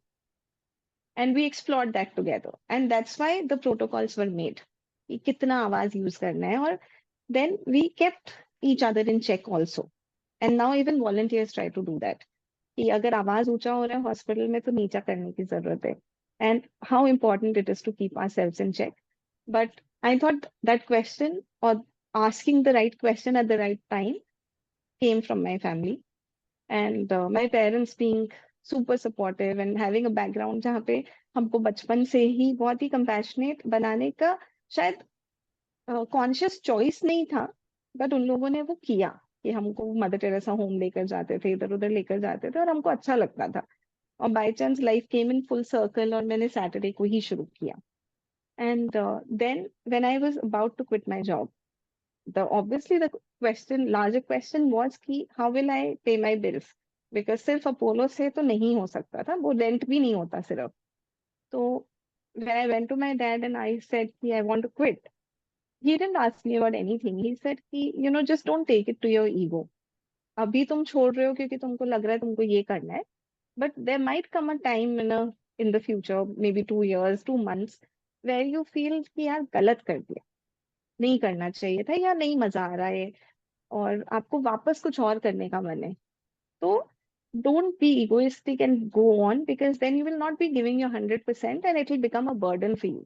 And we explored that together. And that's why the protocols were made. कि कितना आवाज use करना है और then we kept each other in check also. And now even volunteers try to do that. कि अगर आवाज ऊंचा हो रहा है हॉस्पिटल में तो नीचा करने की जरूरत है. And how important it is to keep ourselves in check. But I thought that question or asking the right question at the right time came from my family. And my parents being super supportive and having a background जहाँ पे हमको बचपन से ही बहुत ही compassionate बनाने का शायद conscious choice नहीं था बट उन लोगों ने वो किया कि हमको मदर टेरेसा होम लेकर जाते थे इधर उधर लेकर जाते थे और हमको अच्छा लगता था और by chance life came in full circle और मैंने सैटरडे को ही शुरू किया and then when I was about to quit my job the obviously the larger question was कि how will I pay my bills because सिर्फ Apollo से तो नहीं हो सकता था वो रेंट भी नहीं होता सिर्फ तो when I went to my dad and I said कि I want to quit he didn't ask me about anything he said कि you know just don't take it to your ego अभी तुम छोड़ रहे हो क्योंकि तुमको लग रहा है तुमको ये करना है but there might come a time in the future maybe 2 years 2 months where you feel कि यार गलत कर दिया नहीं करना चाहिए था या नहीं मजा आ रहा है और आपको वापस कुछ और करने का मन है तो don't be egoistic and go on because then you will not be giving your 100% and it will become a burden for you.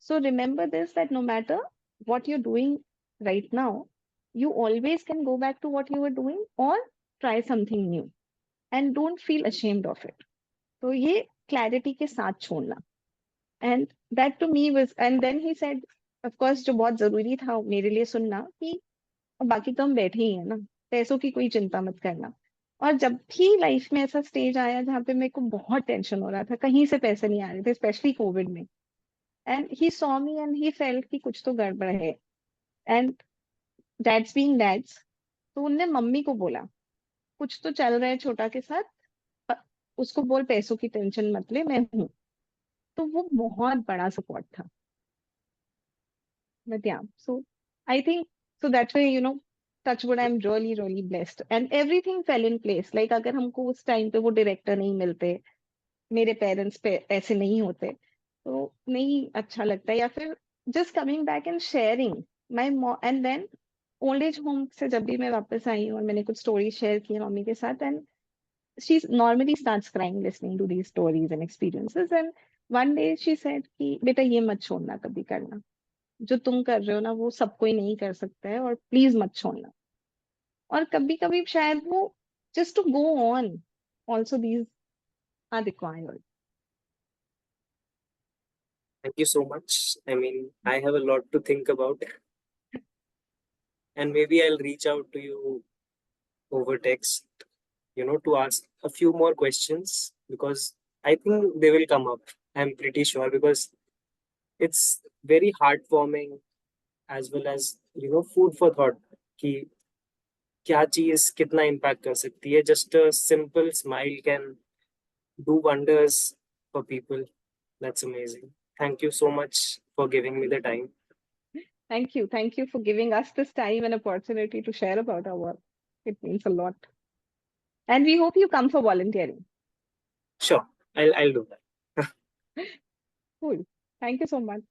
So remember this that no matter what you're doing right now, you always can go back to what you were doing or try something new and don't feel ashamed of it. तो ये clarity के साथ छोड़ना and that to me was and then he said of course जो बहुत जरूरी था मेरे लिए सुनना कि और बाकी तो हम बैठे ही हैं ना पैसों की कोई चिंता मत करना और जब भी लाइफ में ऐसा स्टेज आया जहाँ पे मेरे को बहुत टेंशन हो रहा था कहीं से पैसे नहीं आ रहे थे स्पेशली कोविड में and he saw me and he felt कि कुछ तो गड़बड़ है एंड डैड्स बीइंग डैड्स तो उनने मम्मी को बोला कुछ तो चल रहा है छोटा के साथ अ, उसको बोल पैसों की टेंशन मत ले मैं हूँ तो वो बहुत बड़ा सपोर्ट था but yeah so I think so that way you know touch wood I'm really blessed and everything fell in place like अगर हमको उस टाइम पे वो डायरेक्टर नहीं मिलते मेरे पेरेंट्स पे ऐसे नहीं होते तो नहीं अच्छा लगता या फिर just coming back and sharing my mom and then old age home से जब भी मैं वापस आई हूँ और मैंने कुछ स्टोरी शेयर की मम्मी के साथ and she normally starts crying listening to these stories and experiences and one day she said कि बेटा ये मत छोड़ना कभी करना जो तुम कर रहे हो ना वो सब कोई नहीं कर सकता है और प्लीज मत छोड़ना और कभी कभी शायद वो just to go on also these are required Thank you so much. I mean, I have a lot to think about, and maybe I'll reach out to you over text, to ask a few more questions because I think they will come up. I'm pretty sure because it's very heartwarming as well as, food for thought. कि क्या चीज कितना impact कर सकती है. Just a simple smile can do wonders for people. That's amazing. Thank you so much for giving me the time. thank you for giving us this time and opportunity to share about our work it means a lot and we hope you come for volunteering Sure, I'll do that. cool thank you so much